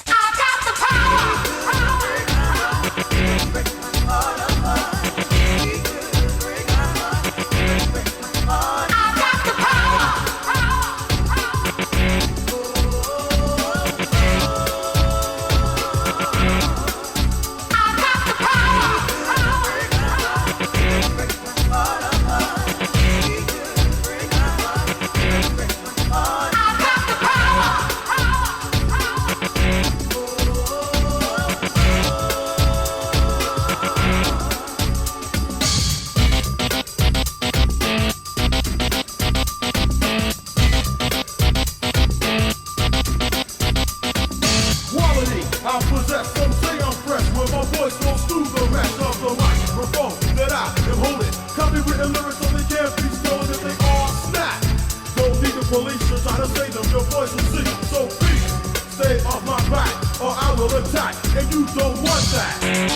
I got the power. don't want that.